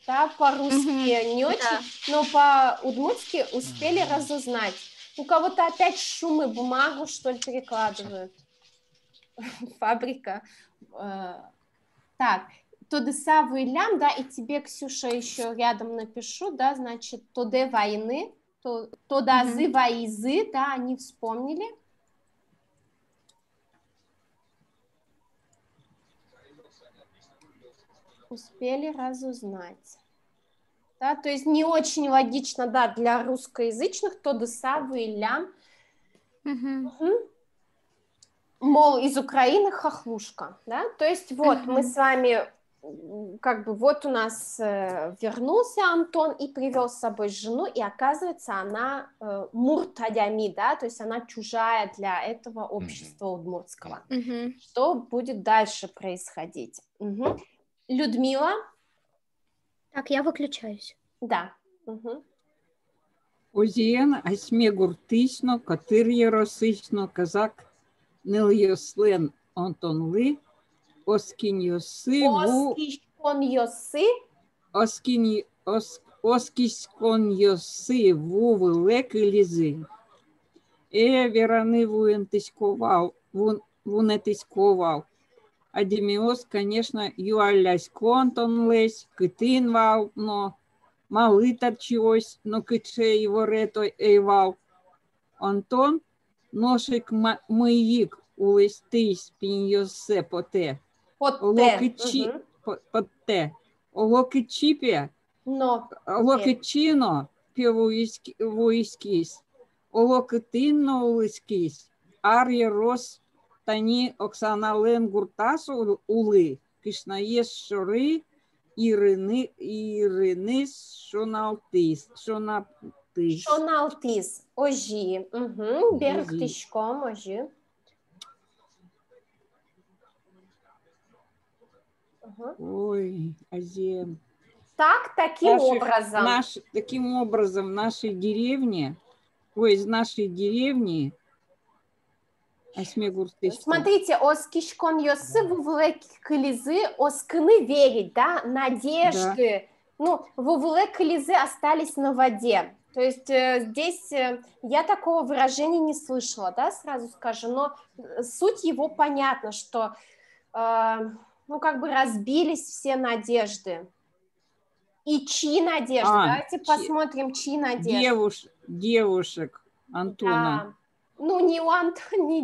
Да, по-русски не очень, но по-удмуртски успели разузнать. У кого-то опять шумы, бумагу, что ли, перекладывают. Фабрика. Так, тодыса вуйлям, да, и тебе, Ксюша, еще рядом напишу, да, значит, тоде войны, тодазы ваизы, да, они вспомнили. Успели разузнать. Да, то есть не очень логично, да, для русскоязычных то дыса, вы, лям. Мол, из Украины хохлушка, да, то есть вот мы с вами, как бы вот у нас вернулся Антон и привел с собой жену, и оказывается она муртадями, да, то есть она чужая для этого общества удмуртского. Что будет дальше происходить? Людмила? Так, я выключаюсь. Да. Озієн, асьме гуртисно, катир'є росично, казак, нильйослен Антонли, оскіньоси ву... Оскіськоньоси ву великі лізи. Верани вунетиськовав. Адеміос, конечно, юалясько Антонлесь, китинвав, но малитар чогось, но киче його рето ейвав. Антон, ношик миїк улистись піньосе поте. Поте. Олокичіпе, олокичино півоїскісь, олокитинно улискісь, ар'є рос тані Оксанален гуртасу ули, кишнаєс шори, Іринис Шоналтис. Шоналтис. Ожі. Берег тишком, ожі. Ой, Азем. Так, таким образом. Таким образом в нашей деревне, из нашей деревни, смотрите, оскишкон йосы вувлеклизы, оскны верить, да, надежды. Да. Ну, вувлеклизы остались на воде. То есть здесь я такого выражения не слышала, да, сразу скажу, но суть его понятна, что, ну, как бы разбились все надежды. И чьи надежды? Давайте посмотрим, чьи надежды. Девушек Антона. Да. Ну, не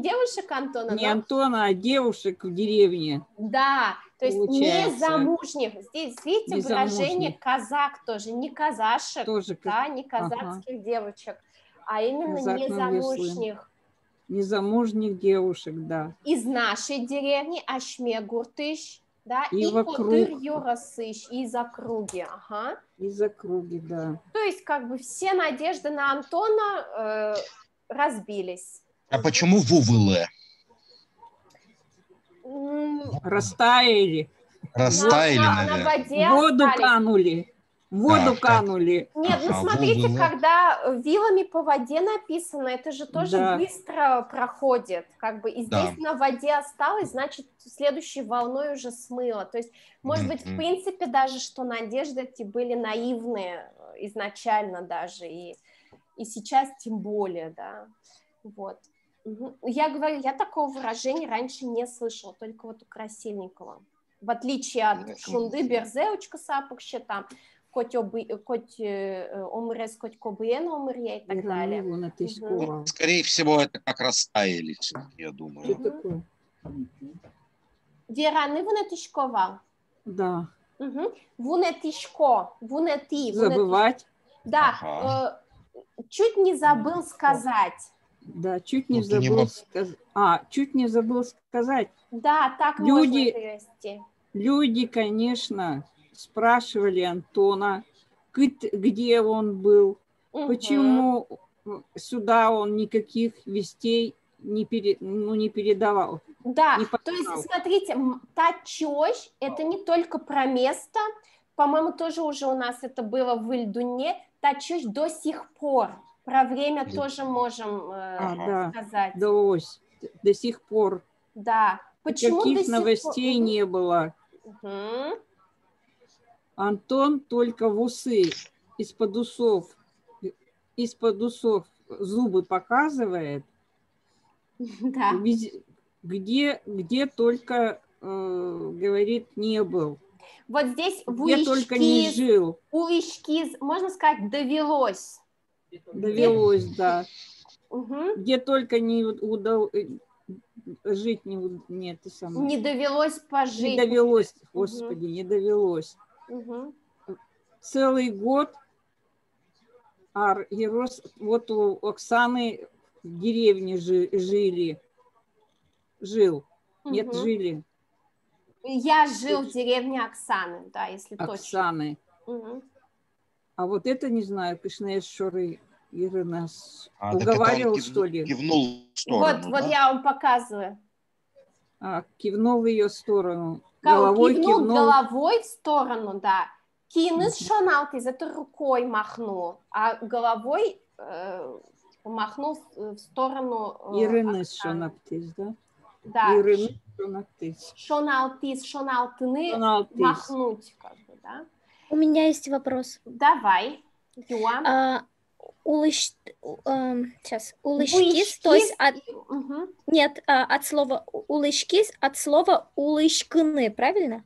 девушек Антона. Не Антона, а девушек в деревне. Да, то есть незамужних. Здесь, видите, выражение казак тоже, не казашек, тоже, да, не казахских девочек, а именно казак незамужних. Незамужних девушек, да. Из нашей деревни Ашме Гуртыш, да, и Котыр Юрасыш, из округи, ага. Из округи, да. То есть, как бы, все надежды на Антона разбились. А почему вувыле? Растаяли. Растаяли, на воде воду канули. Воду канули. Нет, ну смотрите, когда вилами по воде написано, это же тоже быстро проходит. Как бы, и здесь на воде осталось, значит, следующей волной уже смыло. То есть, может быть, в принципе, даже, что надежды эти были наивные изначально даже, и сейчас тем более, да. Вот. Я говорю, я такого выражения раньше не слышала, только вот у Красильникова. В отличие от Шунды, Берзеучка, Сапукща, там, Коть Омрес, Коть Кобыен, Омрья и так далее. Скорее всего, это как растаяли, я думаю. Вера, не вунетишкова? Да. Вунетишко, вунети. Забывать? Да. Ага. Чуть не забыл сказать. Да, чуть не забыл сказать. Чуть не забыл сказать. Да, так можно перевести. Люди, конечно, спрашивали Антона, где он был, почему сюда он никаких вестей не передавал. Да, то есть, смотрите, тачёщ – это не только про место, по-моему, тоже уже у нас это было в Ильдуне, тачёщ до сих пор, про время тоже можем сказать. До сих пор. Да. Почему никаких новостей не было. Антон только в усы из-под усов зубы показывает. Да. Где только, говорит, не был. Вот здесь где только не жил. Увички, можно сказать, довелось. Довелось, да. Где только не жить не это самое. Не довелось пожить. Не довелось, Господи, не довелось. Целый год вот у Оксаны в деревне жил. Нет, жили. Я жил в деревне Оксаны, да, если Оксаны. точно. А вот это, не знаю, Кышнес Шоры Ирынас уговаривал, что ли? Кивнул в сторону, вот я вам показываю. Кивнул в ее сторону. Кивнул головой в сторону, да. Кинес шоналтис, это рукой махнул, а головой махнул в сторону Ирынас шоналтис, да? Да. Ирынас шоналтис. Шоналтыны махнуть, как бы, да? У меня есть вопрос. Давай, Юа. Сейчас. Улышкис, то есть нет, от слова улышкис, от слова улышкыны, правильно?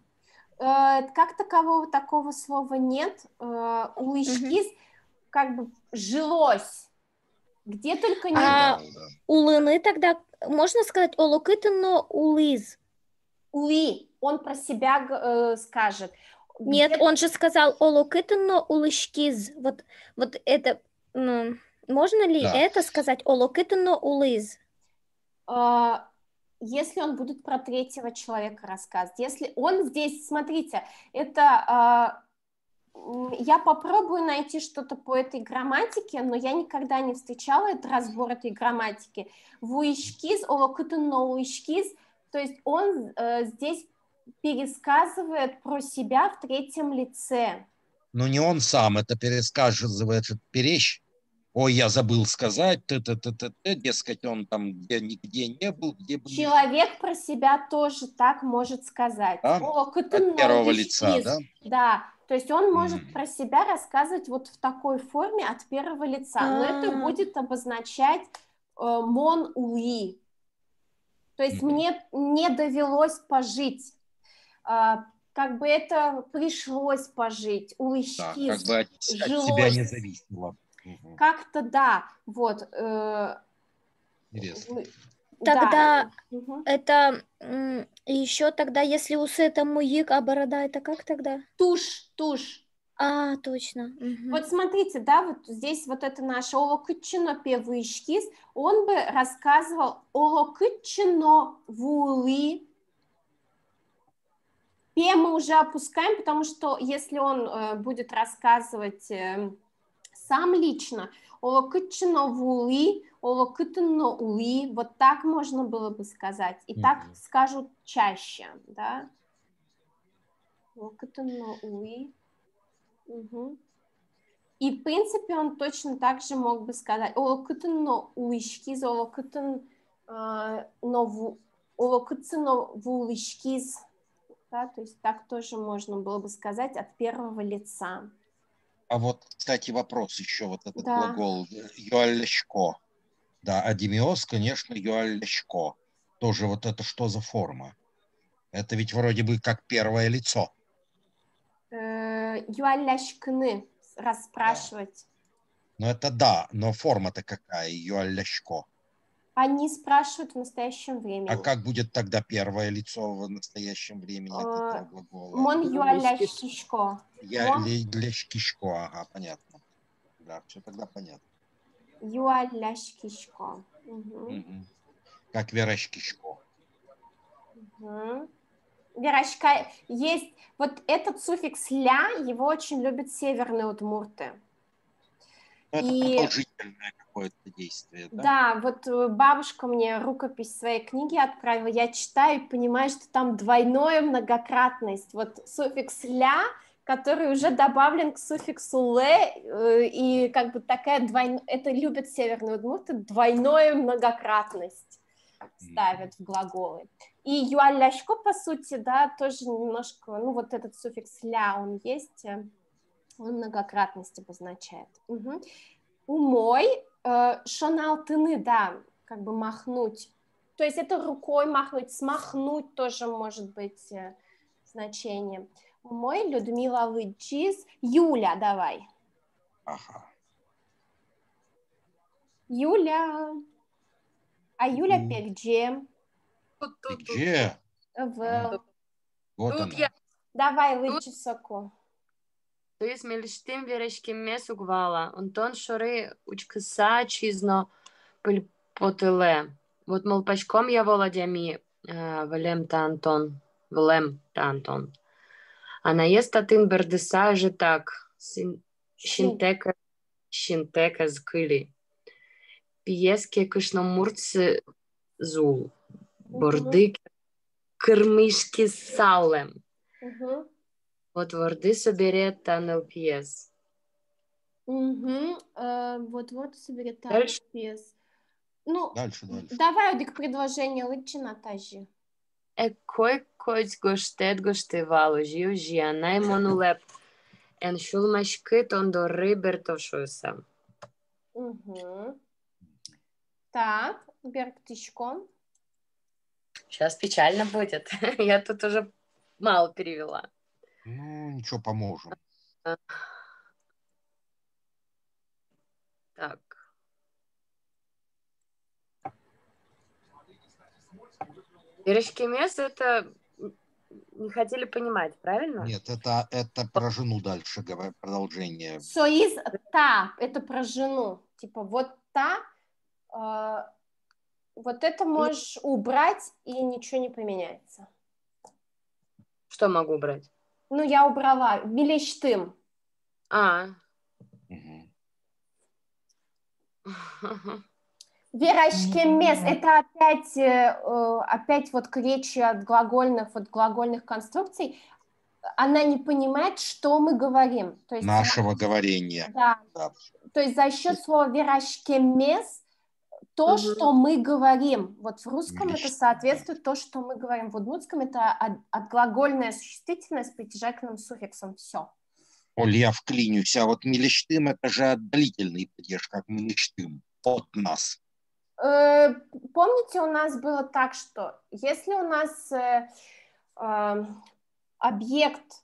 Как такового такого слова нет. Улышкис как бы жилось. Где только не улыны тогда, можно сказать, олокытыно улыз. Уи, он про себя скажет. Нет, он же сказал олокытыно улышкиз. Вот это, можно ли это сказать олокытыно улыз? Если он будет про третьего человека рассказывать. Если он здесь, смотрите, это... Я попробую найти что-то по этой грамматике, но я никогда не встречала этот разбор этой грамматики. Вуишкиз, олокытыно улышкиз, то есть он здесь пересказывает про себя в третьем лице. Но не он сам, это пересказывает Перещ. Ой, я забыл сказать, дескать, он там нигде не был. Человек про себя тоже так может сказать. Да? От первого лица, да? Да, то есть он может про себя рассказывать вот в такой форме от первого лица, но это будет обозначать мон уи. То есть мне не довелось пожить. Как бы это пришлось пожить. Улышки, да, как бы от себя не зависело. Как-то да, вот. Интересно. Тогда это еще тогда, если усы это муик, а борода это как тогда? Тушь. Точно. Вот смотрите, да, вот здесь вот это наше олокытчино певышкис, он бы рассказывал олокытчино вулы. Пе мы уже опускаем, потому что если он будет рассказывать сам лично, олокытчино вулы, олокытно уи, вот так можно было бы сказать. И так скажут чаще, да. Олокытно уи. И, в принципе, он точно так же мог бы сказать олокытно уишкиз, олокытно вулышкиз, да, то есть так тоже можно было бы сказать от первого лица. А вот, кстати, вопрос еще, вот этот глагол юалешко. Да, а демиоз, конечно, юалешко. Тоже вот это что за форма? Это ведь вроде бы как первое лицо. Юаляшкны, расспрашивать. Да. Ну это да, но форма-то какая, юаляшко? Они спрашивают в настоящем времени. А как будет тогда первое лицо в настоящем времени этого глагола? Мон юаляшкишко. Юаляшкишко, ага, понятно. Да, все тогда понятно. Юаляшкишко. Как верашкишко. Верашка есть, вот этот суффикс ля, его очень любят северные удмурты. Это продолжительное какое-то действие, да? Да, вот бабушка мне рукопись своей книги отправила, я читаю и понимаю, что там двойная многократность. Вот суффикс ля, который уже добавлен к суффиксу ле, и как бы такая двойная, это любят северные удмурты, двойная многократность ставят в глаголы. И юаляшко, по сути, да, тоже немножко, ну вот этот суффикс ля, он есть, он многократность обозначает. Умой, шоналтыны, да, как бы махнуть. То есть это рукой махнуть, смахнуть тоже может быть значение. Умой, Людмила Лыджис. Юля, давай. Ага. Юля. А Юля пегджем. Где? Вот она. Давай, лучше соку. То есть мелиштим верешки месу гвала. Антон шоры учкаса чизно потеле. Вот молпачком я володями Валем та Антон. А наест татын бердеса же так. Шинтека зкыли. Пиеске кышномурцы зул. Борды кырмышки салем. Вот ворды соберет танел пьес. Вот соберет танел пьес. Ну, дальше. Давай одик предложение лучше, Наташи. Кой гоштет гоштевало, жи анай монулеп. En шулмашкы тондо рыбертошуса. Так, Берктичком. Сейчас печально будет. Я тут уже мало перевела. Ну, ничего, поможем. Так. Берешкемес это не хотели понимать, правильно? Нет, это про жену дальше, продолжение. Соиз та, это про жену. Типа вот та, вот это можешь убрать, и ничего не поменяется. Что могу убрать? Ну, я убрала. Билештым. Верашкемес, это опять вот к речи от глагольных конструкций. Она не понимает, что мы говорим. То есть нашего говорения. Да. То есть за счет слова верашкемес то, что мы говорим. Вот в русском это соответствует то, что мы говорим. В удмуртском это отглагольная существительность с притяжательным суффиксом. Все. Оль, я вклинюсь. А вот милиштым это же отдалительный падеж, как милиштым от нас. Помните, у нас было так, что если у нас объект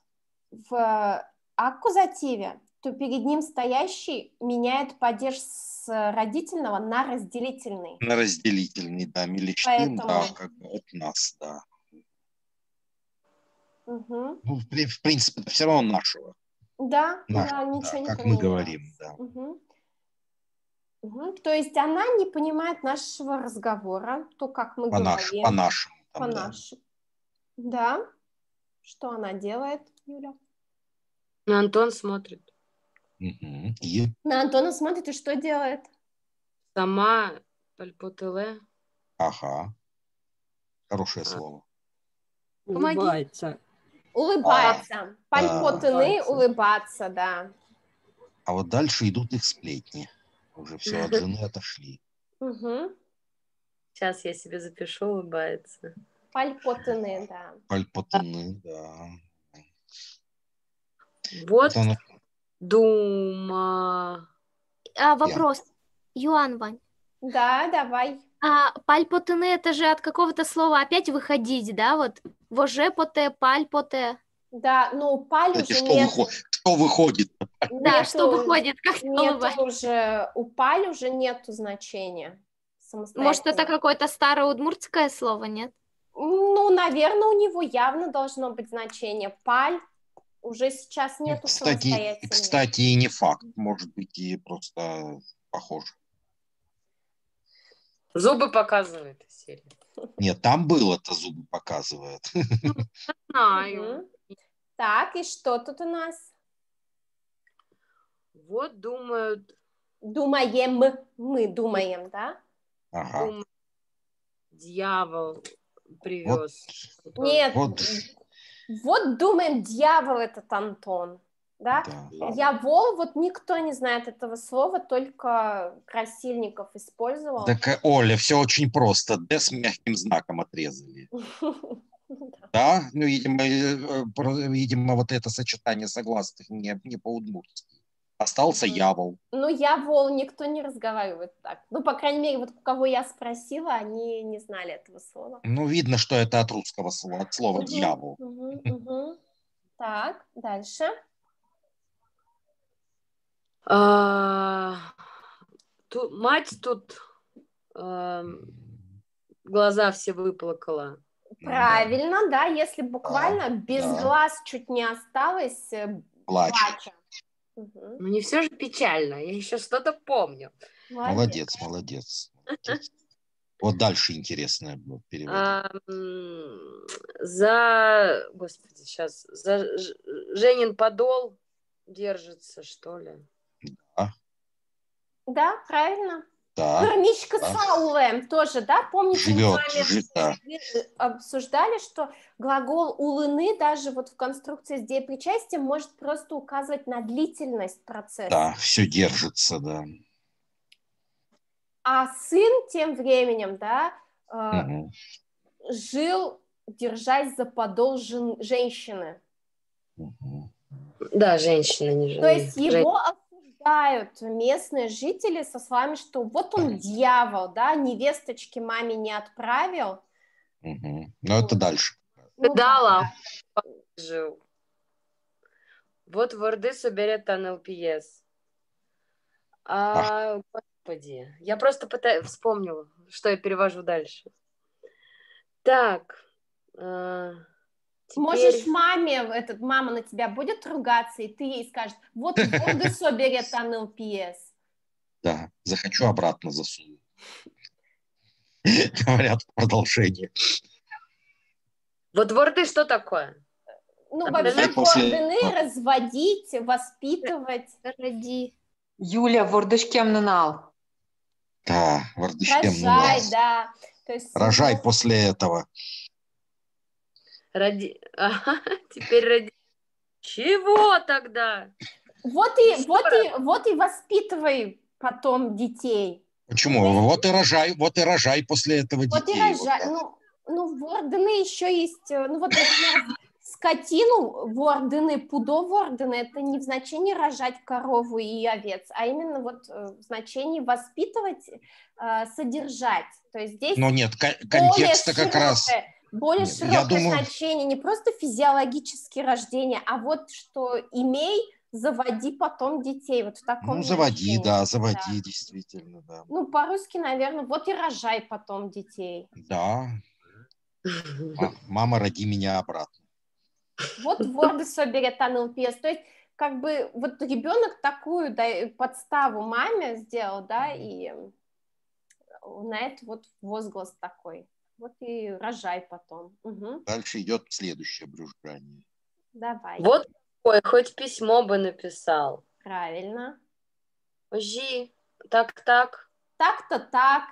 в аккузативе, то перед ним стоящий меняет падеж с родительного на разделительный. На разделительный, да, милиштым, да, как бы от нас, да. Ну, в принципе, это все равно нашего. Да, ничего не как поменялось. мы говорим, да. То есть она не понимает нашего разговора, то, как мы говорим. По-нашему. По-нашему. Да. Что она делает, Юля? На Антон смотрит. На Антона смотрит и что делает? Сама пальпотеле. Ага. Хорошее слово. Улыбается. Улыбается. Пальпотыны, улыбаться, да. А вот дальше идут их сплетни. Уже все от жены отошли. Сейчас я себе запишу, улыбается. Пальпотыны, да. Пальпотыны, да. Вот дума. Вопрос. Юан Вань. Да, давай. Пальпотыны это же от какого-то слова опять выходить, да? Вот вожепоте, пальпоте. Да, ну паль кстати, уже нет. Что выходит? Да, что выходит, как уже у паль уже нету значения. Может, это какое-то староудмуртское слово, нет? Ну, наверное, у него явно должно быть значение. Паль уже сейчас нету самостоятельно. Кстати, и не факт. Может быть, и просто похоже. Зубы показывает серия. Нет, там было-то зубы показывает. Знаю. Так, и что тут у нас? Вот думают. Думаем, мы думаем, да? Ага. Дьявол привез. Нет, вот думаем, дьявол этот Антон, да? Я вол, вот никто не знает этого слова, только Красильников использовал. Так, Оля, все очень просто. Д с мягким знаком отрезали. Да, ну, видимо, вот это сочетание согласных не по-удмуртски. Остался явол. Ну, явол, никто не разговаривает так. Ну, по крайней мере, вот кого я спросила, они не знали этого слова. Ну, видно, что это от русского слова, от слова дьявол. Так, дальше. Мать тут глаза все выплакала. Правильно, да, если буквально без глаз чуть не осталось, плача. Ну, не все же печально, я еще что-то помню. Молодец. Вот дальше интересное будет переводить. Господи, сейчас, за Женин подол держится, что ли? Да, правильно. Да. Кормичка Саулем тоже, да? Помните, живет, мы с вами обсуждали, что глагол улыны даже вот в конструкции с деепричастием может просто указывать на длительность процесса. Да, все держится, да. А сын тем временем, да, жил, держась за подол женщины. Да, женщина не жила. То есть его осуждают местные жители со словами, что вот он дьявол, да, невесточки маме не отправил. Но это дальше. Дала. Жил. Вот ворды соберет НЛПС. Господи, я просто вспомнила, что я перевожу дальше. Так. Теперь... Можешь маме, мама на тебя будет ругаться, и ты ей скажешь, вот ворды соберет НЛПС. Да, захочу обратно засуну. Говорят в продолжении. Вот ворды что такое? Ну, вообще вордыны разводить, воспитывать. Роди. Юля, вордышкем нанал. Да, вордышкем нанал. Рожай, нанал. да. То есть, рожай после этого. Теперь роди. Чего тогда? Вот и воспитывай потом детей. Почему? Вот и рожай после этого детей. Вот и рожай. Ну, вордыны еще есть, ну вот, например, скотину вордыны, пудо вордыны, это не в значении рожать корову и овец, а именно вот в значении воспитывать, содержать. То есть здесь но нет, контекста как раз. Более широкое значение, не просто физиологически рождение, а вот что имей, заводи потом детей. Вот в таком заводи, значении. Действительно, да. Ну, по-русски, наверное, вот и рожай потом детей. Да. Мама, роди меня обратно. Вот ворды соберет НЛПС. То есть, как бы, вот ребенок такую подставу маме сделал, да, и на это вот возглас такой. Вот и рожай потом. Угу. Дальше идет следующее брюзжание. Давай. Вот такое, хоть письмо бы написал. Правильно. Ожи, так. Так-то так.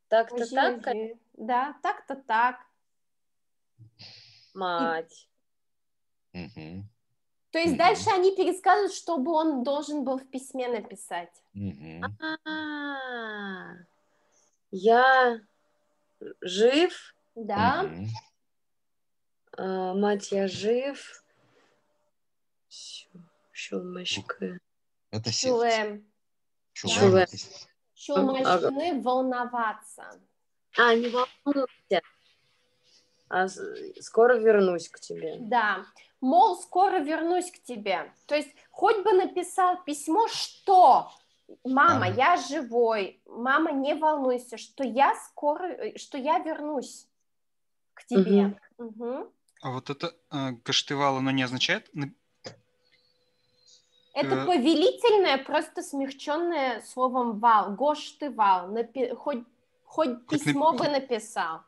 Так-то так? Да, так-то так. Мать. Угу. То есть дальше они пересказывают, что бы он должен был в письме написать. Я жив? Да. Мать, я жив? Шумашка. Это сердце. Шумашкины волноваться. Не волнуйся. Скоро вернусь к тебе. Да. Мол, скоро вернусь к тебе. То есть хоть бы написал письмо, что мама, я живой, мама, не волнуйся, что я вернусь к тебе. Угу. А вот это каштывал, оно не означает? Это повелительное, просто смягченное словом вал. Гоштывал. Хоть письмо бы написал.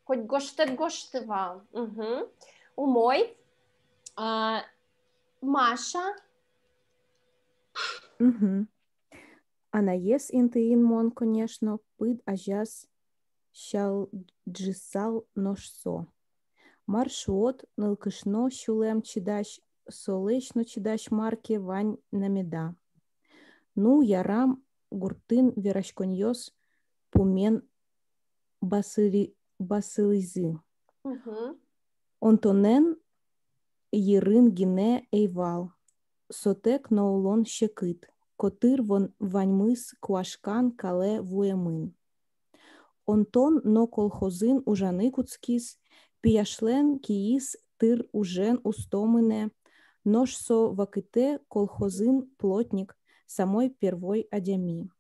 Хоть гоштывал. Угу. Умой. Маша. Угу. Анаес интеинмон, конечно, пыд ажас щал джисал ношсо. Маршот нылкышно щулем чидаш солечно чидаш марке вань намеда. Ну ярам гуртын верашконьос пумен басылизы. Онтонен ерын гине эйвал. Сотек ноулон щекыт. Котыр ваньмыс куашкан кале вуемын. Онтон но колхозын ужаны куцкис, пияшлен киис тыр ужен устомыне, ношсо вакыте колхозын плотник самой первой адями.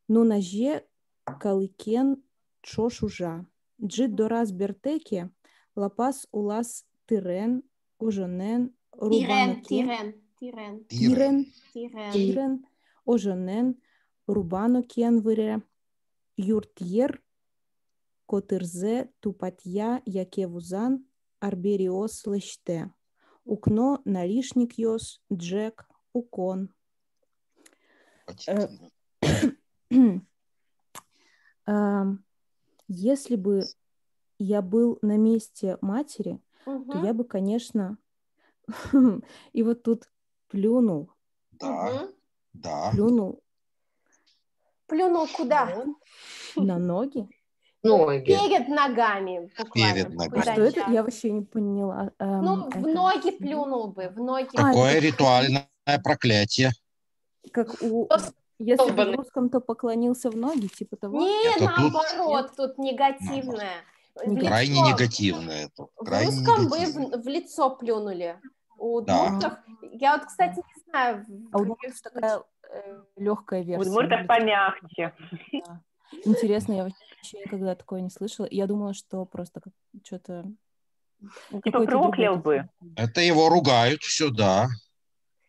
Ну наже калыкен чошужа. Джит дорас бертеке, лапас улас тирен, ожонен, рубанокен. Тирен, ожонен, рубанокен вире, юртьер, котырзе, тупатья, якевузан, арбериос лещте. Укно, налишник йос, джек, укон. Если бы я был на месте матери, то я бы, конечно, и вот тут плюнул. Да, да. Плюнул. Плюнул куда? На ноги. Перед ногами. Перед ногами. А что это? Я вообще не поняла. Ну, в ноги плюнул бы. В ноги. Какое ритуальное проклятие. Как у... Если бы в русском, то поклонился в ноги, типа того? Нет, наоборот, тут негативное. Крайне негативное. В русском бы в лицо плюнули. У удмуртов, я вот, кстати, не знаю. А у удмуртов такая легкая версия. У удмуртов помягче. Да. Интересно, я вообще никогда такое не слышала. Я думала, что просто что-то... Типа проклял бы. Это его ругают сюда.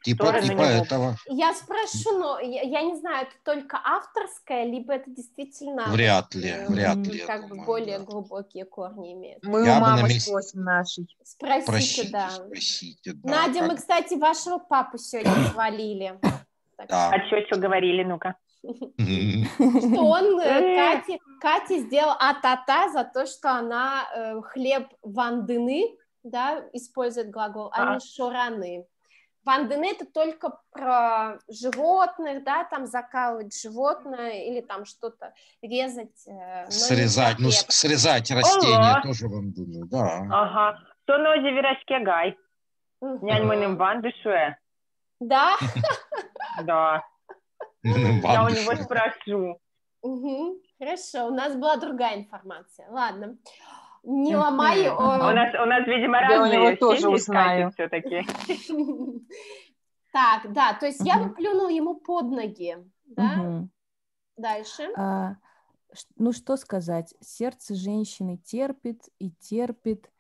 Типа этого. Я спрошу, но я не знаю, это только авторское, либо это действительно... Вряд ли. Как бы более глубокие корни имеет. Мы у мамы спросим нашей. Спросите, да. Надя, мы, кстати, вашего папу сегодня хвалили. А что говорили, ну-ка? Что он Кате сделал а-та-та за то, что она хлеб вандыны, да, использует глагол, а не шораны. Вандыны — это только про животных, да, там закалывать животное или там что-то резать. Срезать, ну, срезать растения тоже вандыны, да. Ага. Что нози вирашкегай? Няньмыным вандышуэ. Да? Да. Я у него спрошу. Хорошо, у нас была другая информация. Ладно. Не ломай. У нас, видимо, разные. Я у него тоже узнаю. Все-таки. Так, да, то есть я бы плюнула ему под ноги. Да? Дальше. Ну, что сказать? Сердце женщины терпит и терпит.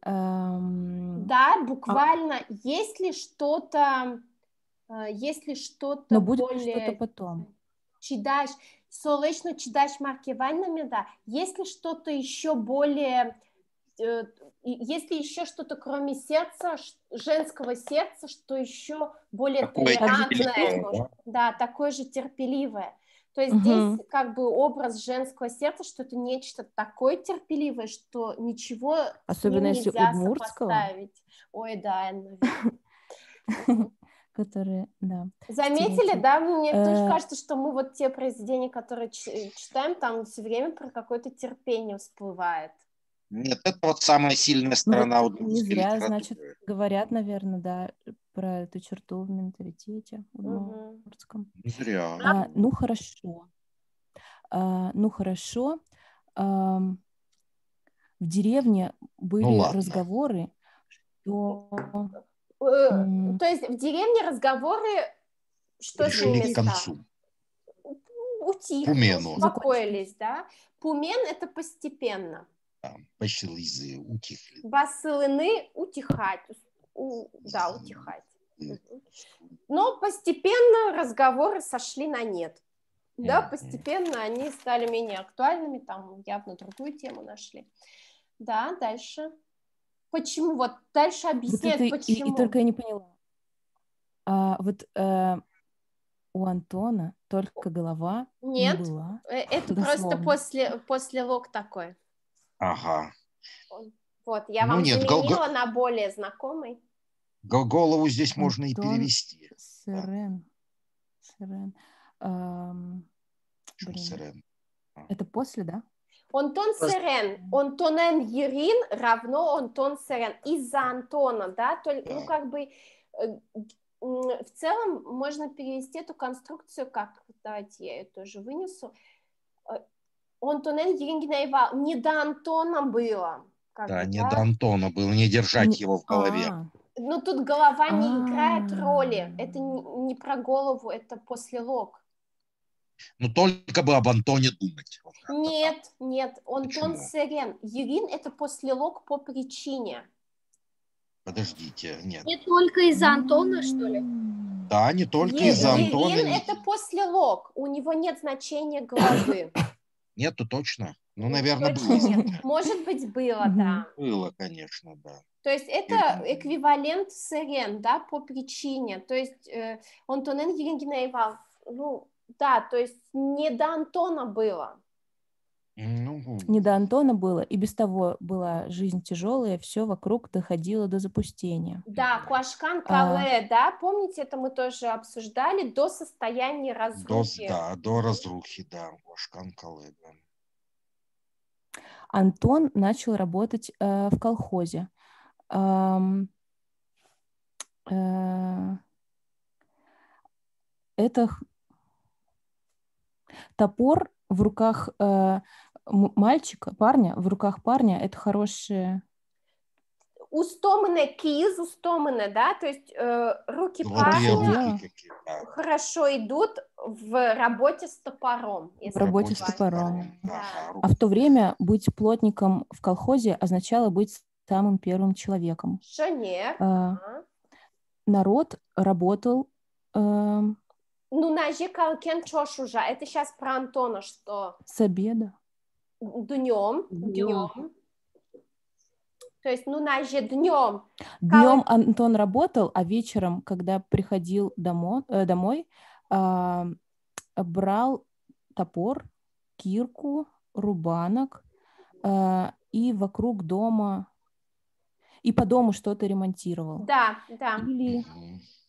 Да, буквально. Если что-то но будет более... что-то потом. Чидаш, солечно чидаш маркевальными, да. Если что-то еще более... Если еще что-то кроме сердца, женского сердца, что еще более толерантное, да, такое же терпеливое. То есть здесь как бы образ женского сердца, что это нечто такое терпеливое, что ничего особенно если нельзя удмуртского. Сопоставить. Ой, да, которые, да. Заметили, да? Мне тоже кажется, что мы вот те произведения, которые читаем, там все время про какое-то терпение всплывает. Нет, это вот самая сильная сторона удмуртской литературы. Не зря, значит, говорят, наверное, да, про эту черту в менталитете удмуртском. Не зря. Ну, хорошо. В деревне были разговоры, что... То есть в деревне разговоры, что с ними стало? Утихли, успокоились, да? Пумен — это постепенно. Басылызы утихли. Басылыны — утихать. Да, утихать. Но постепенно разговоры сошли на нет. Да, постепенно они стали менее актуальными, там явно другую тему нашли. Да, дальше. Почему? Вот дальше объясняет, вот почему. И только я не поняла. У Антона только голова не была. Это просто после лог такой. Ага. Вот, я вам заменила на более знакомый. Голову здесь можно и перевести. Сирен. Это после, да? Онтон Сирен. Онтонен Ерин равно Онтон Сирен. Из-за Антона, да? Ну, как бы в целом можно перевести эту конструкцию как, давайте я ее тоже вынесу. Онтонен Ерин гневал. Не до Антона было. Да, не до Антона было, не держать его в голове. Но тут голова не играет роли. Это не про голову, это после лог. Ну, только бы об Антоне думать. Вот нет, нет, Антон Сырен. Ирин – это послелог по причине. Подождите, нет. Не только из-за Антона, что ли? Да, не только из-за Антона. Ирин – это послелог, у него нет значения главы. Нету точно? Ну, наверное, Точно было. нет. Может быть, было, да. Было, конечно, да. То есть это эквивалент Сырен, да, по причине. То есть Антонен Ерингенеевал, ну, да, то есть не до Антона было. Не до Антона было, и без того была жизнь тяжелая, все вокруг доходило до запустения. Да, Куашкан Кале, да, помните, это мы тоже обсуждали, до состояния разрухи. До разрухи, да, Куашкан Кале, да. Антон начал работать в колхозе. Это топор в руках мальчика, парня, в руках парня, это хорошее... Устоманное, киз устоманное, да, то есть руки парня хорошо идут в работе с топором. В работе с топором. Да. А в то время быть плотником в колхозе означало быть самым первым человеком. Шанер. Народ работал... Ну, нажи калкен чошужа. Это сейчас про Антона, что... С обеда. Днем. То есть, ну, нажи днем. Днем Антон работал, а вечером, когда приходил домой, брал топор, кирку, рубанок и вокруг дома, и по дому что-то ремонтировал. Да.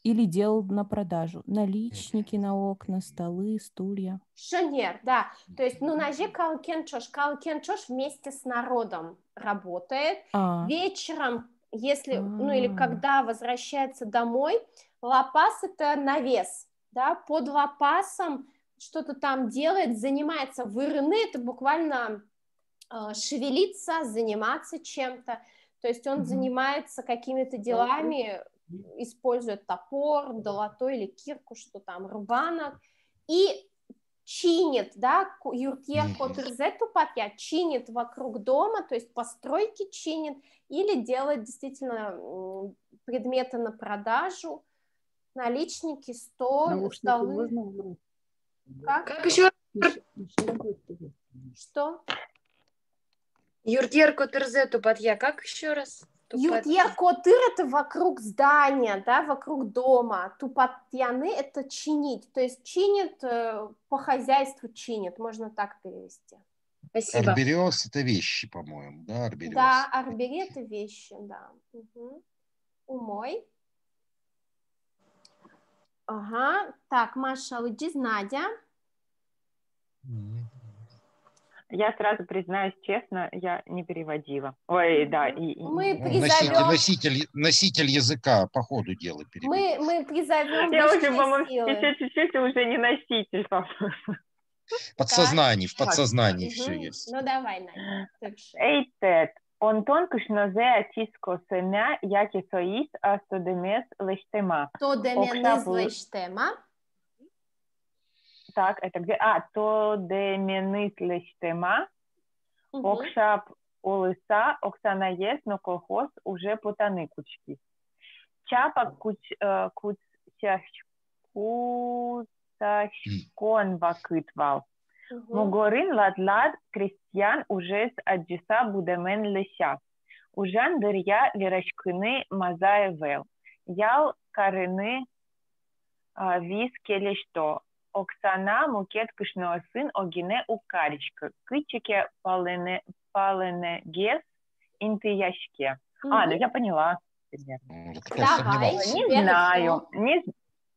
Или делал на продажу. Наличники на окна, столы, стулья. Шанер, да. То есть, ну, нажи калкенчош. Калкенчош вместе с народом работает. Вечером, если, ну, или когда возвращается домой, лапас – это навес, да, под лапасом что-то там делает, занимается. Вырыны – это буквально шевелиться, заниматься чем-то. То есть он занимается какими-то делами, использует топор, долото или кирку, что там, рубанок, и чинит, да, юртьер котырзету патья, чинит вокруг дома, то есть постройки чинит, или делает действительно предметы на продажу, наличники, столы. Как еще? Что? Юртьер котырзету патья, как еще раз? Юртьер котыр – это вокруг здания, да, вокруг дома. Тупатьяны – это чинить, то есть чинит, по хозяйству чинит, можно так перевести. Спасибо. Арбериос – это вещи, по-моему, да, арбериос? Да, арбери – это вещи, да. Умой. Ага, так, Маша, лыджиз, Надя. Я сразу признаюсь честно, я не переводила. Ой, да. Мы призовем... Носитель языка по ходу дела переводит. Мы призовем... Я уже, по-моему, чуть-чуть уже не носитель. В подсознании все есть. Ну, давай, Надя. Эйтет. Антон кшнозе атиско семя, яки соис, а стодемес лештема. Стодемес лештема. Так, это где? То деменит лештема, окшап олыса, оксана есть, но колхоз уже потаны кучки. Чапа куцашкон вакытвал. Мугорин ладлад крестьян уже с аджиса будемен леся. Ужан дырья верашкыны мазаевел. Ял карыны виз келешто. Оксана мукет кышного сын огине укаричка. Кычеке палене гес интияшке. Ну я поняла. Давай.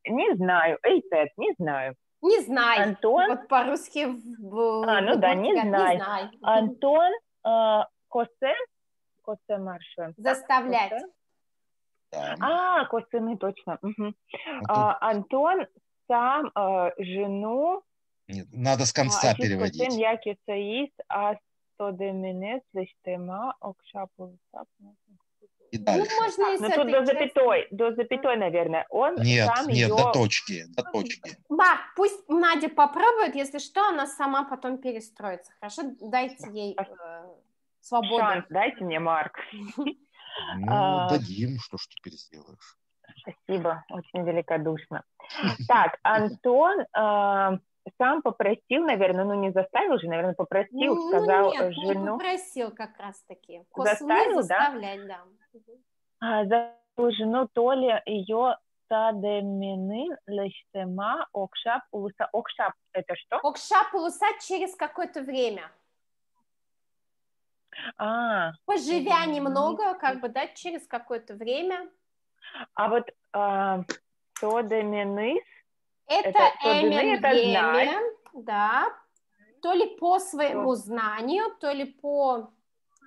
Не знаю. Эйтет, не знаю. Не знаю. Антон. Вот по-русски. Ну да, не знаю. Антон косе маршем. Заставлять. Косыны, точно. Антон сам жену... Нет, надо с конца переводить. И дальше. Ну, можно и Ну, тут до запятой, наверное. Он нет, сам нет, ее... до точки. Марк, пусть Надя попробует, если что, она сама потом перестроится. Хорошо? Дайте ей свободу. Шанс дайте мне, Марк. Ну, дадим, что ж теперь сделаешь. Спасибо, очень великодушно. Так, Антон сам попросил, наверное, ну не заставил же, наверное, попросил, сказал нет, жену. Не попросил как раз-таки. Заставил, заставлять, да? Заставил жену то ли ее тадемины лештема окшап улуса. Окшап это что? Окшап улуса через какое-то время. Поживя немного, как бы, да, через какое-то время. А вот тодеминыс это эмен, да, то ли по своему знанию, то ли по,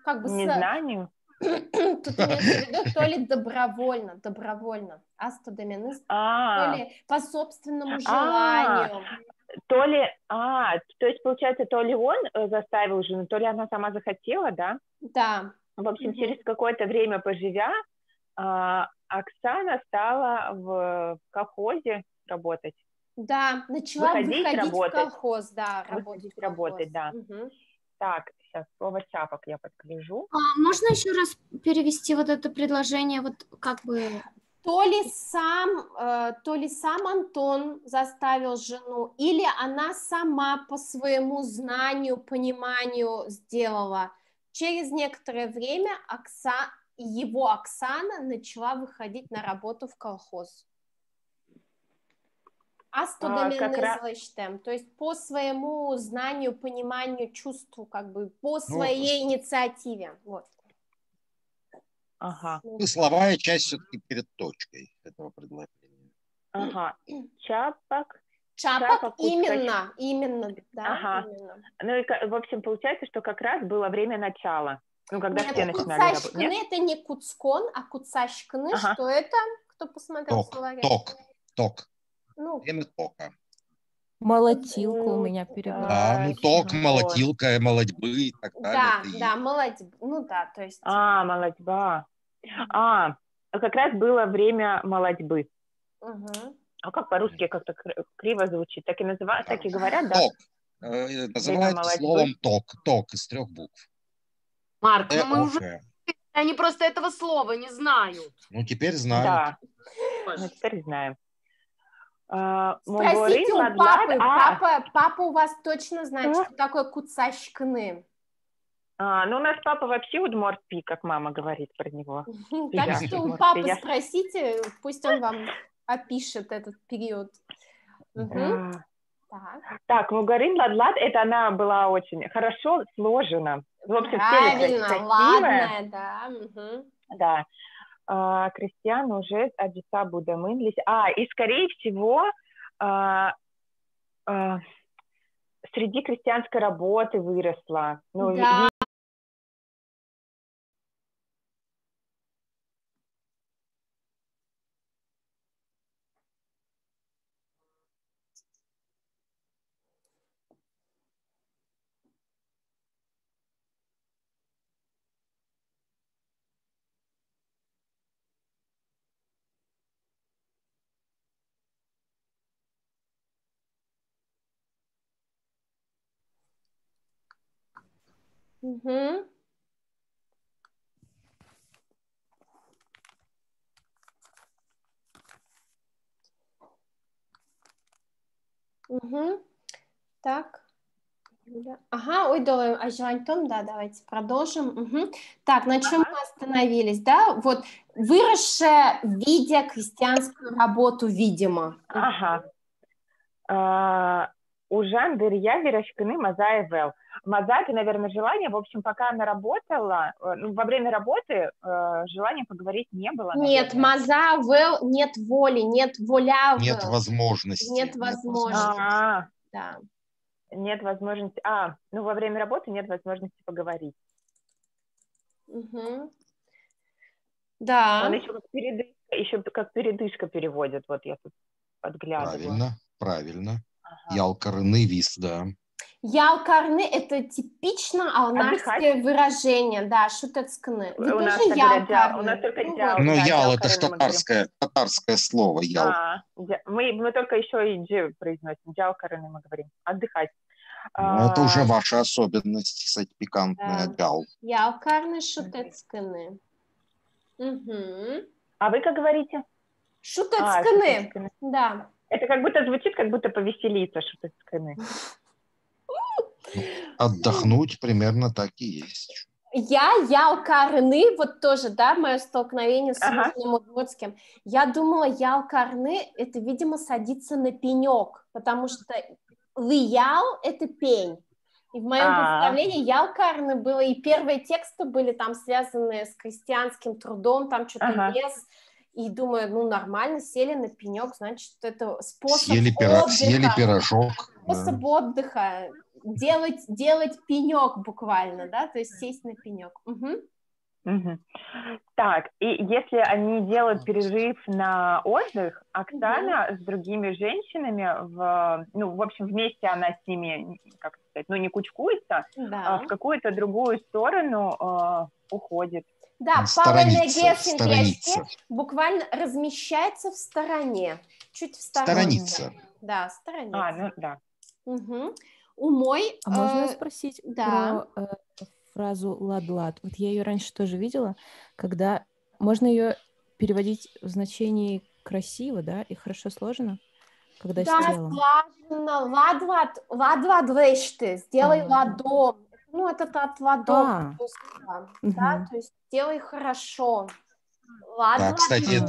как бы, незнанию. Тут имеется в виду, то ли добровольно, астодоминыс, то ли по собственному желанию. То есть, получается, то ли он заставил жену, то ли она сама захотела, да? Да. В общем, через какое-то время поживя, Оксана стала в колхозе работать. Да, начала выходить в колхоз, да, работать, да. Так, сейчас слово «чапок» я подгляжу. Можно еще раз перевести вот это предложение, вот как бы... То ли сам Антон заставил жену, или она сама по своему знанию, пониманию сделала. Через некоторое время Оксана начала выходить на работу в колхоз. То есть по своему знанию, пониманию, чувству, как бы по своей инициативе. Вот. Смысловая часть все-таки перед точкой этого предложения. Чапок именно, да. Именно. Ну и, в общем, получается, что как раз было время начала. Ну, когда все начинали работать. Нет, это не куцкон, а куцашкны. Что это? Кто посмотрел словарь? Ток. Время тока. Молотилка у меня перевод. Да, ток, молотилка, молотьбы и так далее. Да, молотьба. Ну да, то есть... молотьба. Как раз было время молотьбы. А как по-русски как-то криво звучит? Так и называют, так и говорят, да? Ток. Называют словом ток из 3 букв. Марк, мы уже... Они просто этого слова не знают. Ну, теперь знают. Да, теперь знаем. Спросите у папы. Папа у вас точно знает, что такое куцашкны. Ну, у нас папа вообще удмуртпи, как мама говорит про него. Так что у папы спросите, пусть он вам опишет этот период. Так, Мугарин Ладлад, это она была очень хорошо сложена. В общем, правильно, ладная, да. Да. Крестьян уже Аджиса Будамын. И, скорее всего, среди крестьянской работы выросла. Да. Так. Ой, Антон, да, давайте продолжим. Так, на чем мы остановились, да? Вот выросшая, видя крестьянскую работу, видимо. Ужан дырья верашкины Мазаевел. Маза, это, наверное, желание. В общем, пока она работала, во время работы желания поговорить не было. Нет, Мазаевел, нет воли, нет воля. Нет возможности. Нет возможности. Да. Нет возможности. Во время работы нет возможности поговорить. Да. Он еще как передышка переводит. Вот я тут подглядываю. Правильно. Ялкарны вис, да. Ялкарны – это типично алнарское выражение, да, шутецкны. Вы тоже ялкарны? У нас только джал. Ну, ял – это же татарское слово, ял. Мы только еще и джи произносим, джалкарны мы говорим, отдыхать. Ну, это уже ваша особенность, кстати, пикантная, джал. Ялкарны, шутецкны. А вы как говорите? Шутецкны, да. Это как будто звучит, как будто повеселиться, шутецкны. Отдохнуть примерно так и есть. Ялкарны, вот тоже, да, мое столкновение с Южным Удмуртским. Я думала, ялкарны – это, видимо, садиться на пенек, потому что лиял – это пень. И в моем представлении ялкарны было, и первые тексты были там связаны с крестьянским трудом, там что-то лес. И думаю, ну нормально, сели на пенек, значит, это способ отдыха. Съели пирожок. Способ отдыха. Делать пенек буквально, да, то есть сесть на пенек. Так, и если они делают перерыв на отдых, Оксана с другими женщинами, в общем, вместе она с ними, как сказать, ну, не кучкуется, а в какую-то другую сторону уходит. Да, сторониться. Буквально размещается в стороне, чуть в стороне. Сторониться. Да, сторониться. Ну да. Можно спросить про фразу «лад-лад»? Вот я ее раньше тоже видела, когда можно ее переводить в значении «красиво», да, и «хорошо сложено», когда с телом. Да, слаженно, лад-лад вещи, сделай ладом. Ну, это от ладом. Да, то есть сделай хорошо. Да, кстати,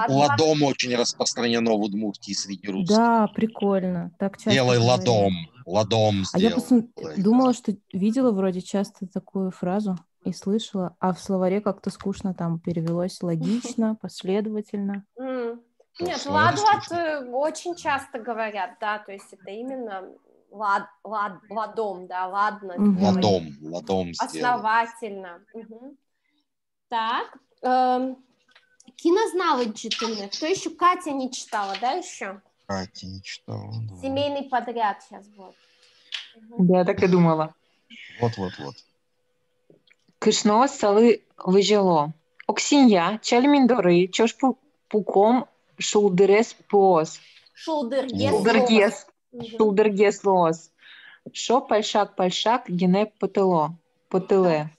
ладом очень распространено в Удмуртии среди русских. Да, прикольно. Так часто делай ладом, ладом сделай. Я думала, что видела вроде часто такую фразу и слышала, а в словаре как-то скучно там перевелось логично, последовательно. Нет, лад-лад очень часто говорят, да, то есть это именно ладом, да, ладно. Ладом основательно. Так, кинознавочительный. Кто еще? Катя не читала, да, еще? Катя не читала, да. Семейный подряд сейчас будет. Я так и думала. Вот. Кышно салы выжило. Оксинья, чальминдоры, чош пуком шулдерес поз. Шулдергес лоз. Шо пальшак, гене потыле.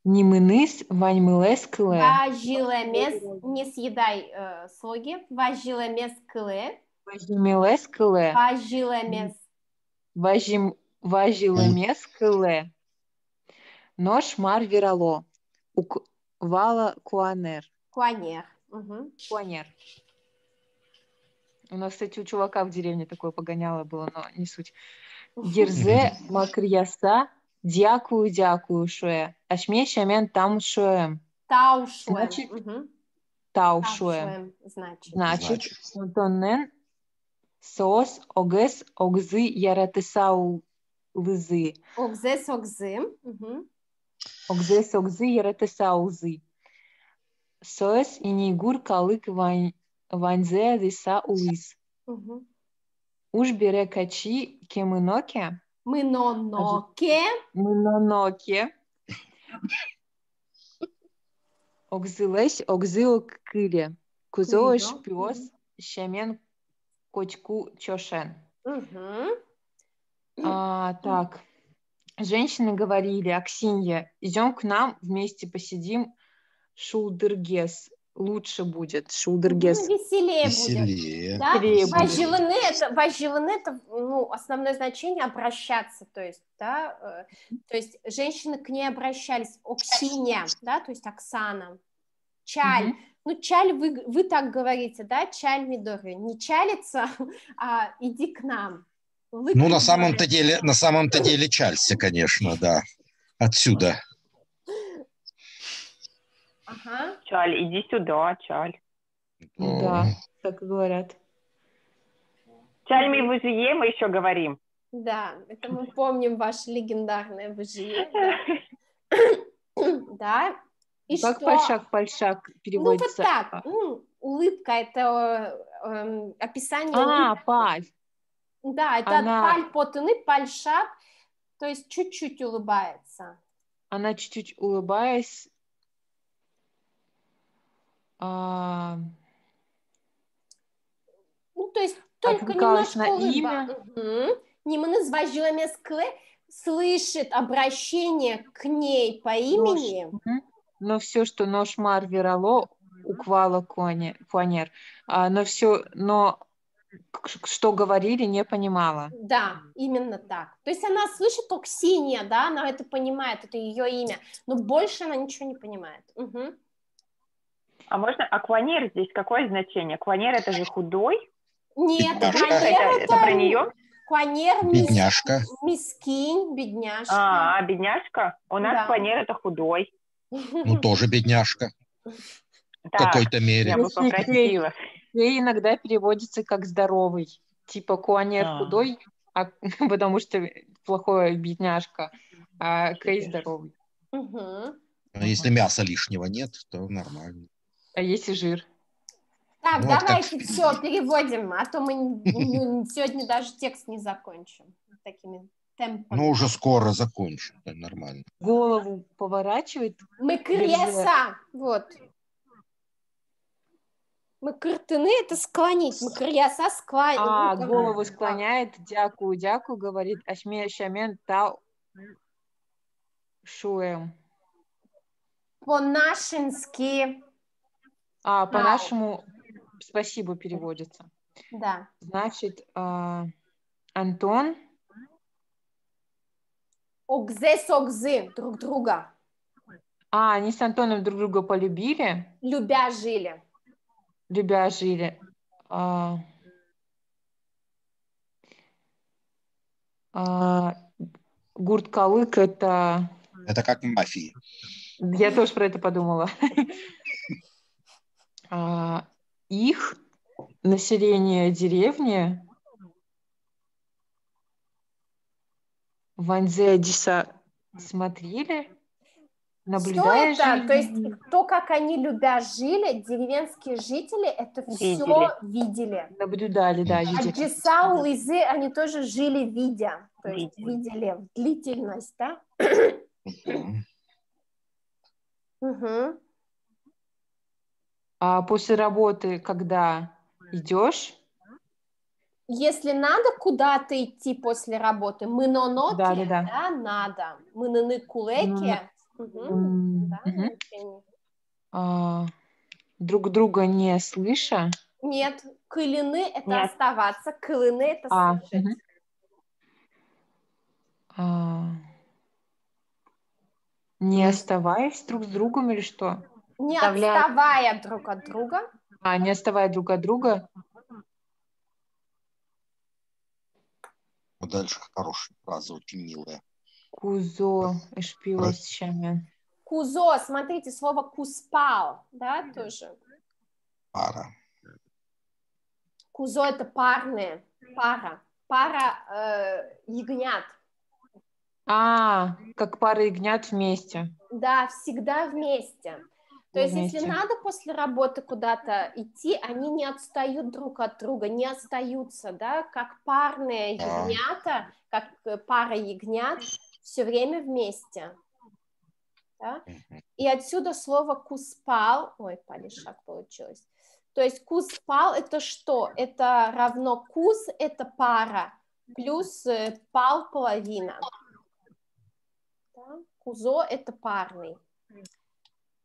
Нимыныс, ваньмылес кыле. Важилемес, не съедай слоги. Важилемес кыле. Важимелес кыле. Важилемес кыле. Нож мар вирало. Вала куанер. Куанер. У нас, кстати, у чувака в деревне такое погоняло было, но не суть. Герзе макрияса. Дякую, шуэ. Ашме шамен там шуэм. Таушуэм. Значит, тоннен соос огес огзы яратысау лызы. Огзес огзы. Огзес огзы яратысау лызы. Соос инигур калык ванзе дыса улыз. Уж бере качи кемыноке. Мыноноке. Огзылеш, огзыл кыле. Кузош пёс, щамен кочку чошен. Так. Женщины говорили: Аксинья, идем к нам, вместе посидим. Шулдыргес. Лучше будет. Шулдыргес. Веселее будет. Да? Важилыны это основное значение обращаться, то есть, да, то есть женщины к ней обращались. Оксиня, да, то есть Оксана. Чаль. Чаль вы так говорите, да, чаль мидоры. Не чалится, а иди к нам. На самом-то деле чалься, конечно, да. Отсюда. Чаль, иди сюда, чаль. Да, так и говорят. Чаль ми выжие, мы еще говорим. Да, это мы помним ваше легендарное выжие. Да. И как пальшак переводится? Вот так. Улыбка – это описание улыбки. Паль. Да, это Она... паль потыны, паль шап, то есть чуть-чуть улыбается. Она чуть-чуть улыбаясь... Ну, то есть только немножко на имя. Ниманы зваживаем скле, слышит обращение к ней по имени. Но все, что ношмар верало, уквала куанер, но все, но что говорили, не понимала. Да, именно так. То есть она слышит только Ксения, да, она это понимает, это ее имя, но больше она ничего не понимает. Угу. А можно, а куанер здесь какое значение? Куанер это же худой? Нет, куанер это про нее? Куанер бедняжка. Мискинь, бедняжка. Бедняжка? У нас куанер это худой. Ну, тоже бедняжка. В какой-то мере. Я бы попросила. И иногда переводится как здоровый. Типа куанер худой, потому что плохое бедняжка, а Кей здоровый. Если мяса лишнего нет, то нормально. А если жир? Так, ну, давайте все переводим, а то мы сегодня даже текст не закончим такими темпами. Ну, уже скоро закончим, да, нормально. Голову поворачивает. Мыкрьяса, вот. Мыкртыны это склонить, мыкрьяса склонить. Голову склоняет, дякую, говорит, ашмен тау шуем. По-нашенски. По-нашему спасибо переводится. Да. Значит, Антон. Огзе-согзы друг друга. Они с Антоном друг друга полюбили. Любя жили. Гурт-калык это... Это как в мафии. Я тоже про это подумала. Их население деревни Ванзе Диса смотрели, наблюдая. Что это? То есть то, как они любя жили, деревенские жители это все видели. Наблюдали, да, видели. А Джиса, Лизы, они тоже жили видя. То есть видели длительность, да? Угу. А после работы, когда идешь? Если надо куда-то идти после работы, мы ноноки, да, надо. Мы наны кулеки. Друг друга не слыша? Нет, кылины это оставаться, кылины это слышать. Не оставаясь друг с другом или что? Не отставая друг от друга. Не отставая друг от друга. Дальше хорошая фраза, очень милая. Кузо эшпилась щамен. Кузо, смотрите, слово куспал, да, тоже. Пара. Кузо это парные, пара. Пара ягнят. Как пара ягнят вместе. Да, всегда вместе. То есть, если надо после работы куда-то идти, они не отстают друг от друга, не остаются, да, как парные ягнята, как пара ягнят, все время вместе. Да? И отсюда слово куспал, падишак получилось. То есть куспал это что? Это равно кус, это пара, плюс пал половина. Да? Кузо это парный.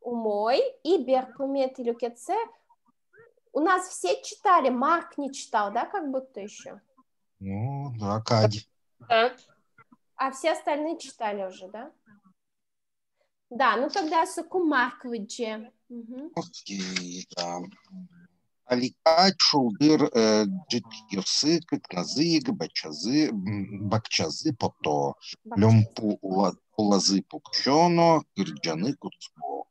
Умой и беркумет и люкеце. У нас все читали, Марк не читал, да, как будто еще? Ну, да, Кади. Да. А все остальные читали уже, да? Да, ну тогда суку Марк выдже. Окей, да. Аликать, шулдыр, джитьюсы, кыкназы, бакчазы, пото, лемпу улазы пукчоно, кирджаны куцко.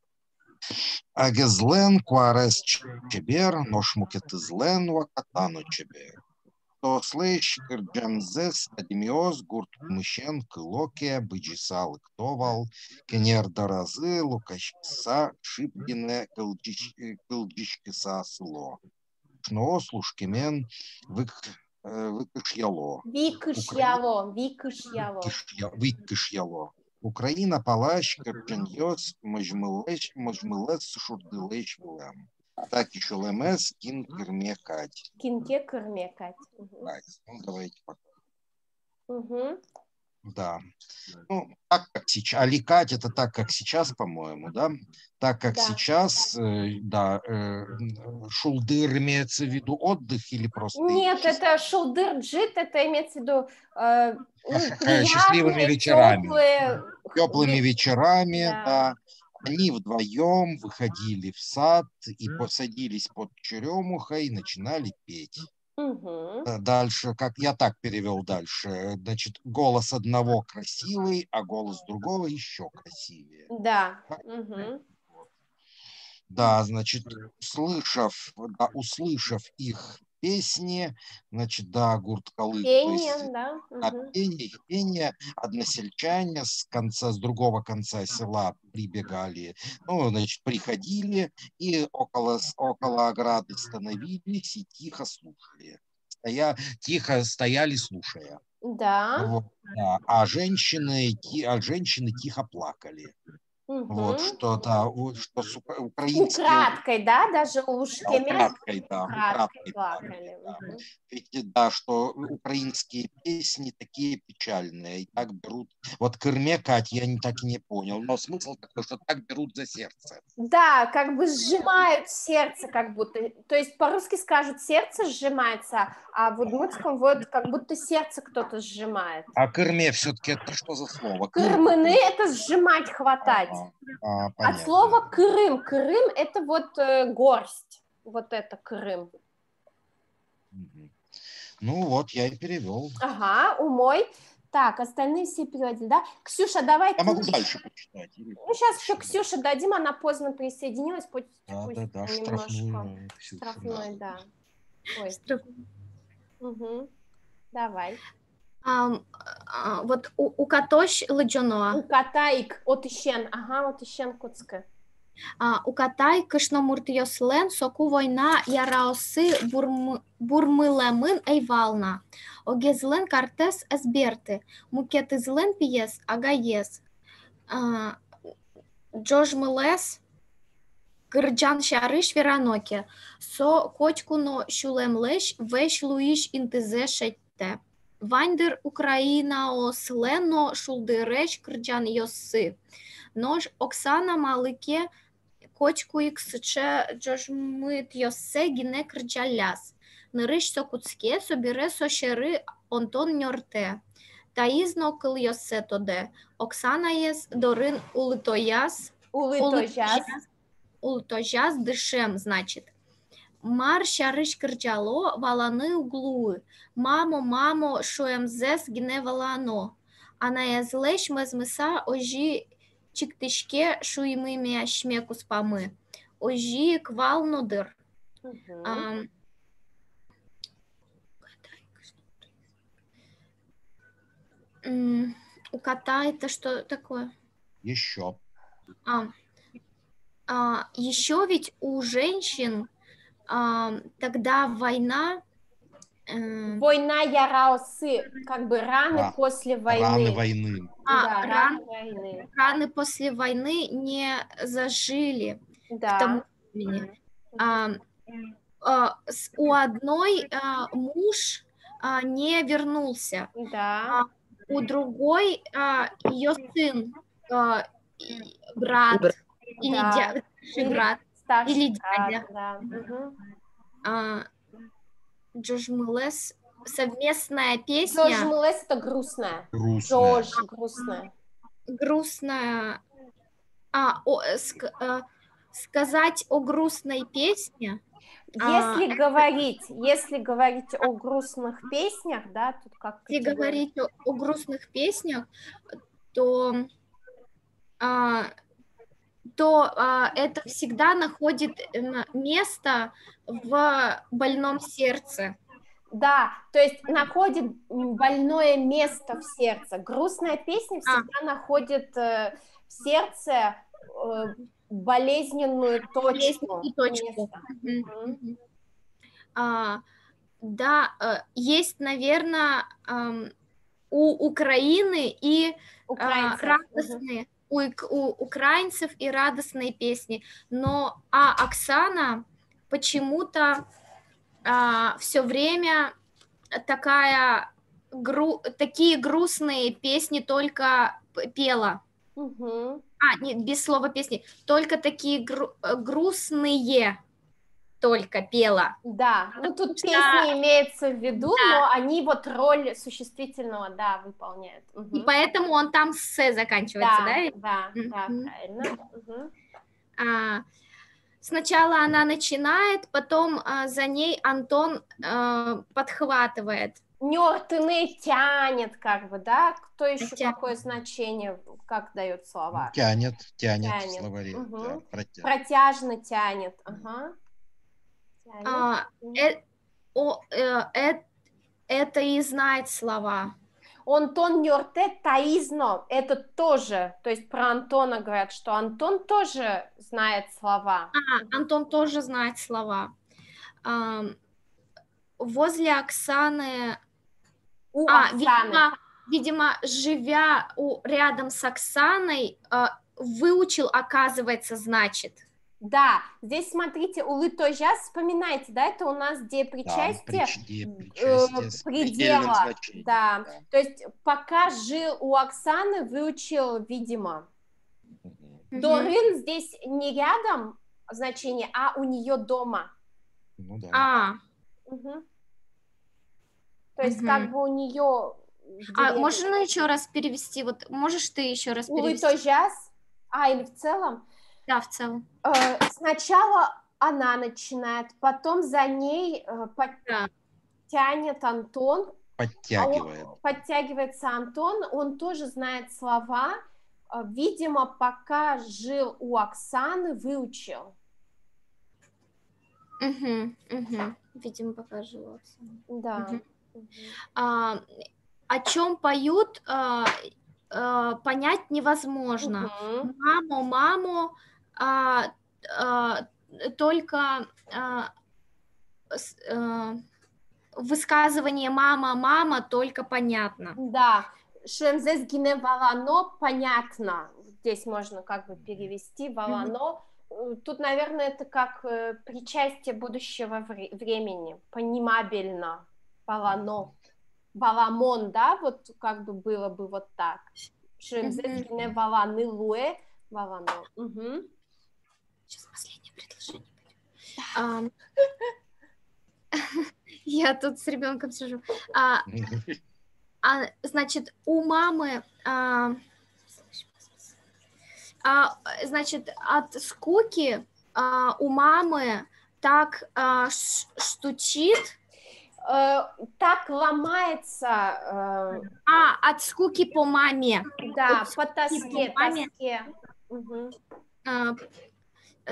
Агезлен, куарес чебер, ношмукетызлен, вакатану чебер. То слышь, кирджанзес, адимиоз, гурт мыщен, кылоке, быджисал, ктовал, кенер даразы, лукачкса, шипгине, кылджичкиса сло. Шно, слушкимен, вык выкышьяло. Выкышьяло. Выкышьяло. Украина палащ, кырджаньёс, мажмылес, шурдылэч вулам. Так еще лемес, кин кырме кать. Кинке кырме кать. Ну, давайте пока. Угу. Да. Ну, так как сейчас, аликать это так, как сейчас, по-моему, да? Так как сейчас, да, шулдыр имеется в виду отдых или просто... Нет, это шулдыр джит, это имеется в виду счастливыми вечерами. Теплыми вечерами. вечерами, да. Они вдвоем выходили в сад и посадились под черемухой и начинали петь. Угу. Дальше, как я так перевел дальше, значит, голос одного красивый, а голос другого еще красивее. Да. Угу. Да, значит, услышав их песни, значит, да, гурткалы, Пение, то есть, да. Угу. Пение, односельчане с другого конца села прибегали, ну, значит, приходили и около ограды становились и тихо слушали. Тихо стояли, слушая. Да. Вот, да. А женщины тихо плакали. Угу. Вот что, да, что украинские... Украдкой, да, даже ушками. Украдкой, да. Украдкой плакали. Да. Ведь, да, что украинские песни такие печальные, и так берут... Вот «Кырме Кать» я так и не понял, но смысл такой, что так берут за сердце. Да, как бы сжимают сердце, как будто. То есть по-русски скажут «сердце сжимается», а в удмуртском вот как будто сердце кто-то сжимает. А «кырме» все-таки это что за слово? Кырмыны – это сжимать, хватать. От слова «крым». Крым – это вот горсть. Вот это Крым. Ну вот, я и перевел. Ага, умой. Так, остальные все переводили, да? Ксюша, давай... Я могу дальше почитать. Ну, сейчас еще Ксюше дадим, она поздно присоединилась. Пусть да, штрафной, да. Ой. Угу. Давай. Вот у Катош Леджоноа. У Катаик, отищен, ага, отищен Куцка. У Катай кышномуртиослен соку война яраосы бурмылемын эйвална. Огезлен картес эсберты. Мукетызлен пиес агаес. Джожмылес гырджан шарыш вераноке. Со кочкуно шулемлеш веш луиш интизе шетте. Вайндер Украина ослено шулдыреч кырджан йосы. Нож Оксана малыке кочку иксче джожмыт йосе гине кырджаляс. Нырыш сокуцке собере сошеры Онтон нёрте. Таизно кыл йосе тоде. Оксана ес дорын улытояс. Улытожаз дышем, значит. Мар шарыш кырджало валаны углуы. Мамо, шуемзес гине валано. Анаязлеш мезмыса ожи чиктышке шуймыми шмеку спамы. Ожи квал нодыр. У кота это что такое? Еще. Еще ведь у женщин тогда война... Война яраосы, как бы раны после войны. Раны войны. Раны после войны не зажили к тому времени. У одной муж не вернулся. Да. У другой ее сын, брат, или дядя, брат, или дядя. Да. Джожмылес, совместная песня. Джожмылес это грустная. Грустная. Грустная. Сказать о грустной песне. Если говорить о грустных песнях, да, тут как... Если говорить о грустных песнях, то это всегда находит место в больном сердце. Да, то есть находит больное место в сердце. Грустная песня всегда находит в сердце болезненную точку. Да, есть, наверное, у Украины и радостные, у украинцев и радостные песни, но Оксана почему-то все время такие грустные песни только пела. Нет, без слова песни, только такие грустные только пела. Да, ну тут песни имеется в виду, да. Но они вот роль существительного, да, выполняют. И поэтому он там с «с» заканчивается, да? Да, правильно. Сначала она начинает, потом за ней Антон подхватывает. Нёртыны тянет, как бы, да? Кто еще какое значение, как дает слова? Тянет в словаре. Да, протяжно тянет. Это и знает слова. Антон нёрте таизно, это тоже, то есть про Антона говорят, что Антон тоже знает слова. Антон тоже знает слова. Возле Оксаны... Оксаны. Видимо, живя рядом с Оксаной, выучил, оказывается, значит. Да, здесь смотрите, улытожа, вспоминайте, да, это у нас где причастие, предела, да, то есть пока жил у Оксаны, выучил, видимо. Дорын здесь не рядом значение, а у нее дома. Ну да. То есть как бы у нее... можно еще раз перевести, вот можешь ты еще раз перевести? Улытожас, или в целом? Да, в целом. Сначала она начинает, потом за ней тянет Антон. Подтягивается Антон, он тоже знает слова. Видимо, пока жил у Оксаны, выучил. Видимо, пока жил у Оксаны. Да. О чем поют, понять невозможно. Маму, только высказывание мама, только понятно. Да, Шемзес гине валано, понятно. Здесь можно как бы перевести валано. Тут, наверное, это как причастие будущего времени. Понимабельно. Валано. Валамон, да, вот как бы было бы вот так. Шемзес гине валаны луэ. Валано. Сейчас последнее предложение. Я тут с ребенком сижу. Значит, у мамы, значит, от скуки у мамы так штучит. Так ломается. От скуки по маме. Да, по тоске.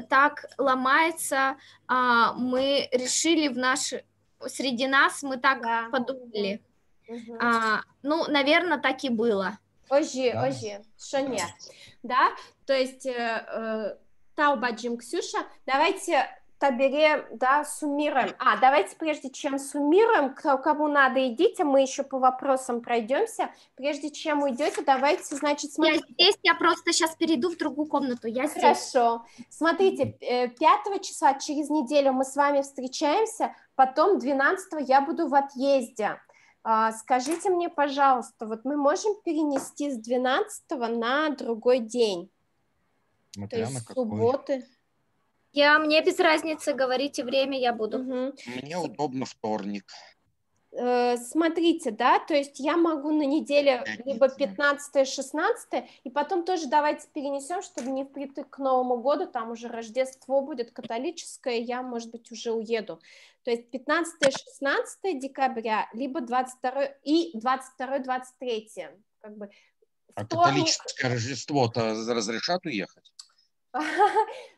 Так ломается. Мы решили среди нас, мы так подумали. Ну, наверное, так и было. Ожи, что нет. Да, то есть Таубаджим, Ксюша, давайте табере, да, суммируем. Давайте прежде чем суммируем, кому надо, идите, мы еще по вопросам пройдемся. Прежде чем уйдете, давайте, значит, смотрите. Я просто сейчас перейду в другую комнату. Хорошо. Смотрите, 5 числа, через неделю мы с вами встречаемся, потом 12 я буду в отъезде. Скажите мне, пожалуйста, вот мы можем перенести с 12 на другой день? Смотря то есть субботы. Мне без разницы, говорите время, я буду. Мне удобно вторник. Смотрите, да, то есть я могу на неделе либо 15-16, и потом тоже давайте перенесем, чтобы не впритык к Новому году, там уже Рождество будет католическое, я, может быть, уже уеду. То есть 15-16 декабря, либо 22 и 22-23. Как бы католическое Рождество-то разрешат уехать?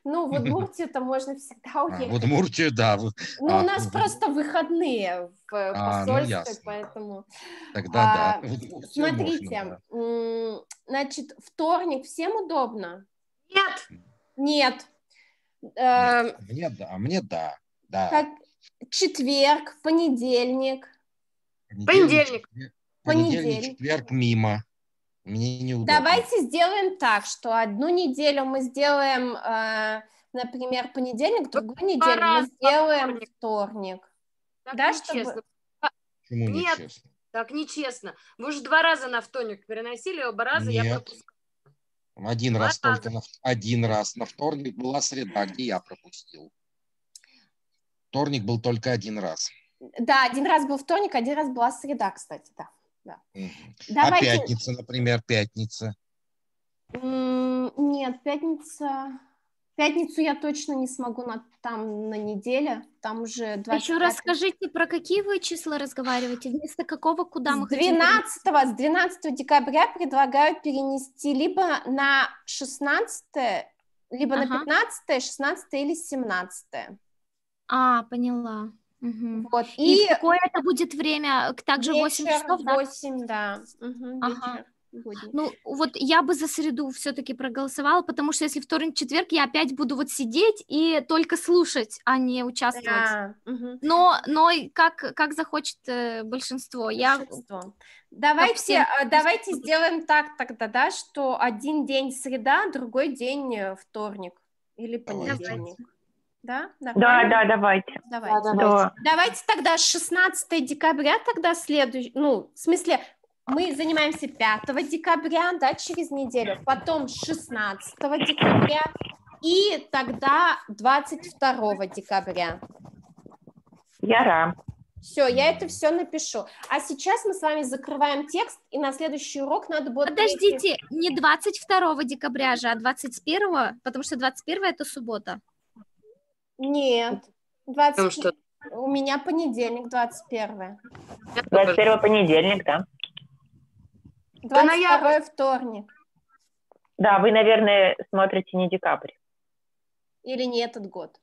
Ну, в Удмуртию-то можно всегда уехать. В Удмуртию, да. Ну, у нас просто выходные в посольстве, поэтому... Тогда да. Смотрите, значит, вторник всем удобно? Нет. Мне да. Четверг, понедельник. Понедельник. Понедельник, четверг мимо. Мне неудобно. Давайте сделаем так, что одну неделю мы сделаем, например, понедельник, другую неделю мы сделаем вторник. Так да, нечестно. Почему Нет, нечестно? так нечестно. Вы же 2 раза на вторник переносили, оба раза я пропускала. Один раз на вторник была среда, где я пропустил. Вторник был только один раз. Да, один раз был вторник, один раз была среда, кстати, да. Угу. Давайте... А пятница, например, пятница? Нет, пятницу я точно не смогу там на неделе, там уже 25... Еще раз скажите, про какие вы числа разговариваете? Вместо какого, куда мы хотим? С 12 декабря предлагаю перенести либо на 16, либо на 15, 16 или 17. Поняла. Угу. Вот. И какое это будет время? Также вечер, 8 часов, да? 8, да. Угу, вечер. Ну, вот я бы за среду все-таки проголосовала, потому что если вторник, четверг, я опять буду вот сидеть и только слушать, а не участвовать. Но как захочет большинство. Давайте сделаем так тогда, да, что один день среда, другой день вторник или понедельник. Да? Да, давайте. Давайте тогда 16 декабря тогда следующий, в смысле, мы занимаемся 5 декабря, да, через неделю, потом 16 декабря и тогда 22 декабря. Яра. Все, я это все напишу. А сейчас мы с вами закрываем текст, и на следующий урок надо будет... Подождите, не 22 декабря же, а 21, потому что 21 это суббота. Нет, 20... у меня понедельник, 21. 21 понедельник, да. 22 вторник. Да, вы, наверное, смотрите не декабрь. Или не этот год.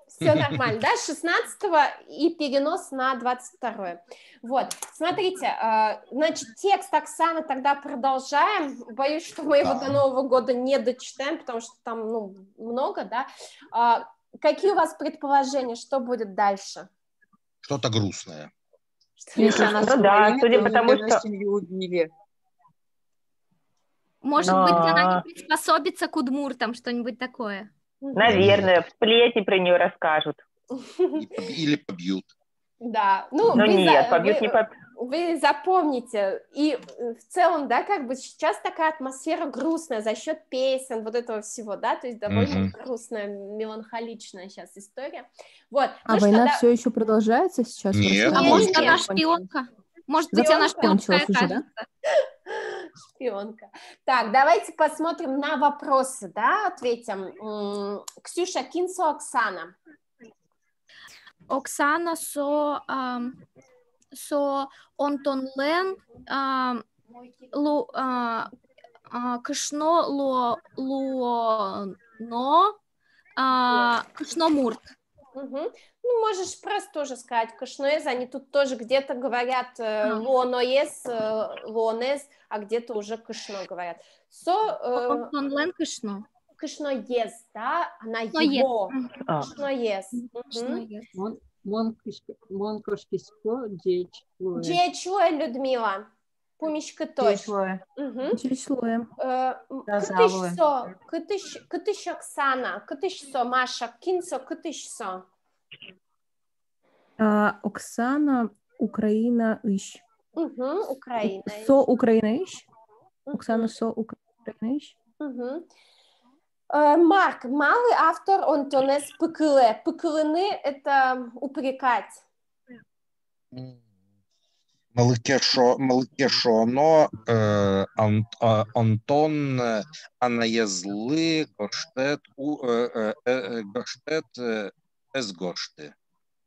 Все нормально, да? 16-го и перенос на 22-е. Вот, смотрите, значит, текст Оксаны тогда продолжаем. Боюсь, что мы его до Нового года не дочитаем, потому что там, много, да? Какие у вас предположения, что будет дальше? Что-то грустное. Если она судя по тому, что... семью убили. Может быть, она не приспособится к удмуртам, что-нибудь такое. Наверное, сплетни про нее расскажут. Или побьют. Да. Побьют не побьют. Вы запомните, и в целом, да, как бы сейчас такая атмосфера грустная за счет песен, вот этого всего, да, то есть довольно грустная, меланхоличная сейчас история. Вот. А война все еще продолжается сейчас? Нет. А может, она шпионка? Может быть, она шпионка уже, да? Шпионка. Так, давайте посмотрим на вопросы, да, ответим. Ксюша, Кинсо, Оксана. Оксана со онтонлен кышно луоно кышно мурт. Можешь просто тоже сказать кышноез, они тут тоже где-то говорят луоноез, луонез, а где-то уже кышно говорят. Онтонлен кышно. Кышноез, да, она его. Кышноез. Монкошкиско, дечлуе. Дечлуе, Людмила. Пумишка точно. Дечлуе. Кытыш Оксана, кытышсо Маша, кинсо кытышсо. Оксана, Украина, ищ. Украина. Со Украина, ищ. Оксана, со Украина, ищ. Марк, малый автор Онтонес пыкылы. Пыкылыны – это упрекать. Малыкешоно, Антон, Анаезлы, Гоштет, Эсгошты.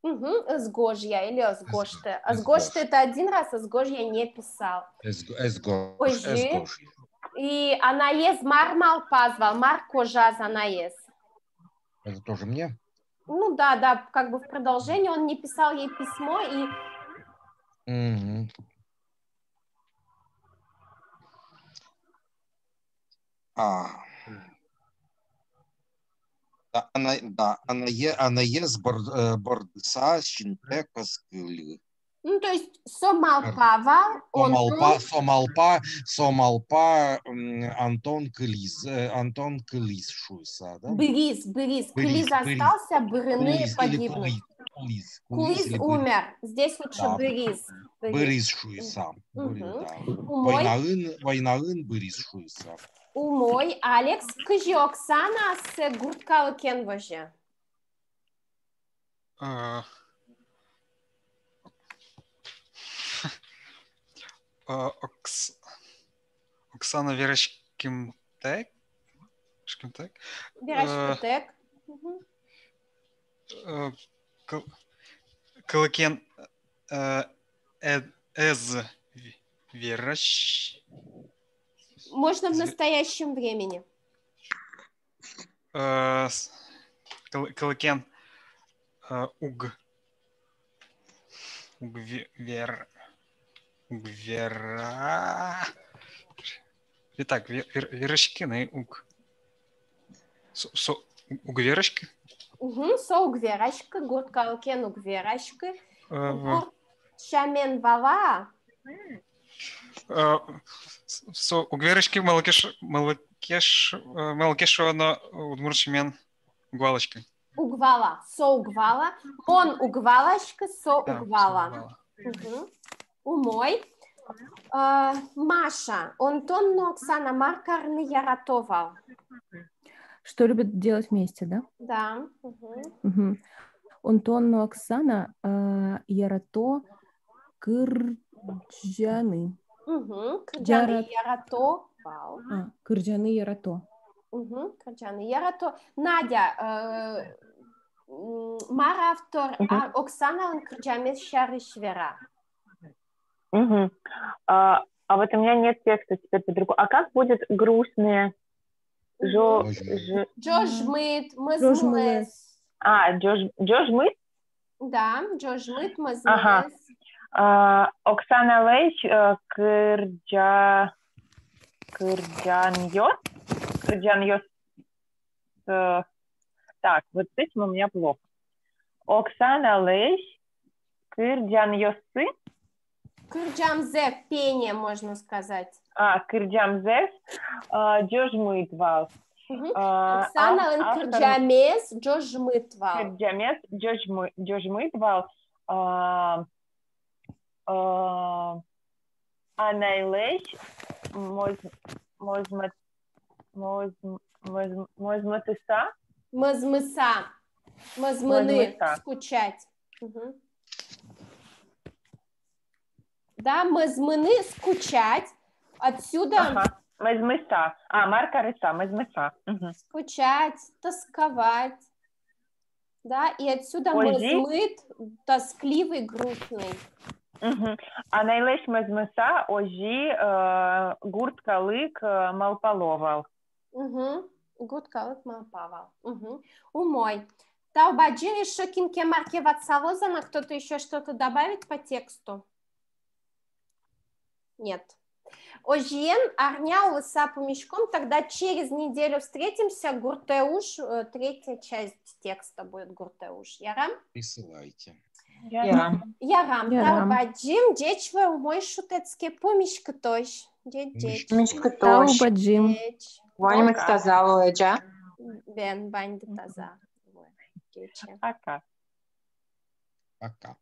Эсгожья или Эсгошты. Эсгошты – это один раз, Эсгожья не писал. Эсгожья. И Анаез Мармал позвал, Маркожаз Анаез. Это тоже мне? Да, как бы в продолжении он не писал ей письмо и... Она ест бордыса, щентека, скылы. Ну, то есть Сомалпава, Сомалпа, Антон Кылис шуйса, да? Бырис. Кылис остался, Бырыны погибнут. Кулис умер. Здесь лучше Бырис. Бырис шуйса. Войнаын Бырис шуйса. Умой, Алекс, кыжи Оксана с гурткалы кенвожи. Оксана Верашкимтек. Верашкимтек. Калакен Эз Вераш. Можно в настоящем времени. Калакен Итак, Верашкины Угверашки. Со угверашка, гурт калакен угверашка. Гурт шамен вала. Со угверашки малакешона удмуршмен угвалочка. Угвала, со угвала. Он угвалашка, со угвала. Умой. Маша, Антон, Оксана Маркарны Яратова. Что любят делать вместе, да? Да. Антон, Оксана Ярато Кырджаны. Кырджаны Ярато. Кырджаны Ярато. Кырджаны Ярато. Надя, Мара автор, Оксана он Кырджамес Шаришвера. А вот у меня нет текста теперь по-другому. А как будет грустные? Джожмыт, мазмулес. Джожмыт? Да, Джожмыт, мазмулес. Оксана Лейч, Кырджаньос. Так, вот с этим у меня плохо. Оксана Лейч, Кырджаньосы. Кырджамзев, пение, можно сказать. Кырджамзев, Джожмытвал. Оксана Кырджамес, Джожмытвал. Кырджамес, Джожмытвал. Анайлеш, Мозматыса. Мазмыны, скучать. Да, мазмыны, скучать. Отсюда... Мазмыса. Марка рыса, мазмыса. Скучать, тосковать. Да, и отсюда мазмыт, тоскливый, грустный. Анайлеш мазмыса, ожи, гурт калык малпаловал. Гурт калык малпаловал. Умой. Таубаджи, Шокинке, Марке Ватсалозана, кто-то еще что-то добавит по тексту? Нет. Ожиен, Арняу, Лысапу мешком, тогда через неделю встретимся. Гуртеуш, третья часть текста будет Гуртеуш. Ярам? Присылайте. Ярам. Таубаджим, дечва, умой шутецке, помешка тож. Помешка тож. Таубаджим. Ванимек сказала, Эджа. Бен, бань, таза. Пока. Пока.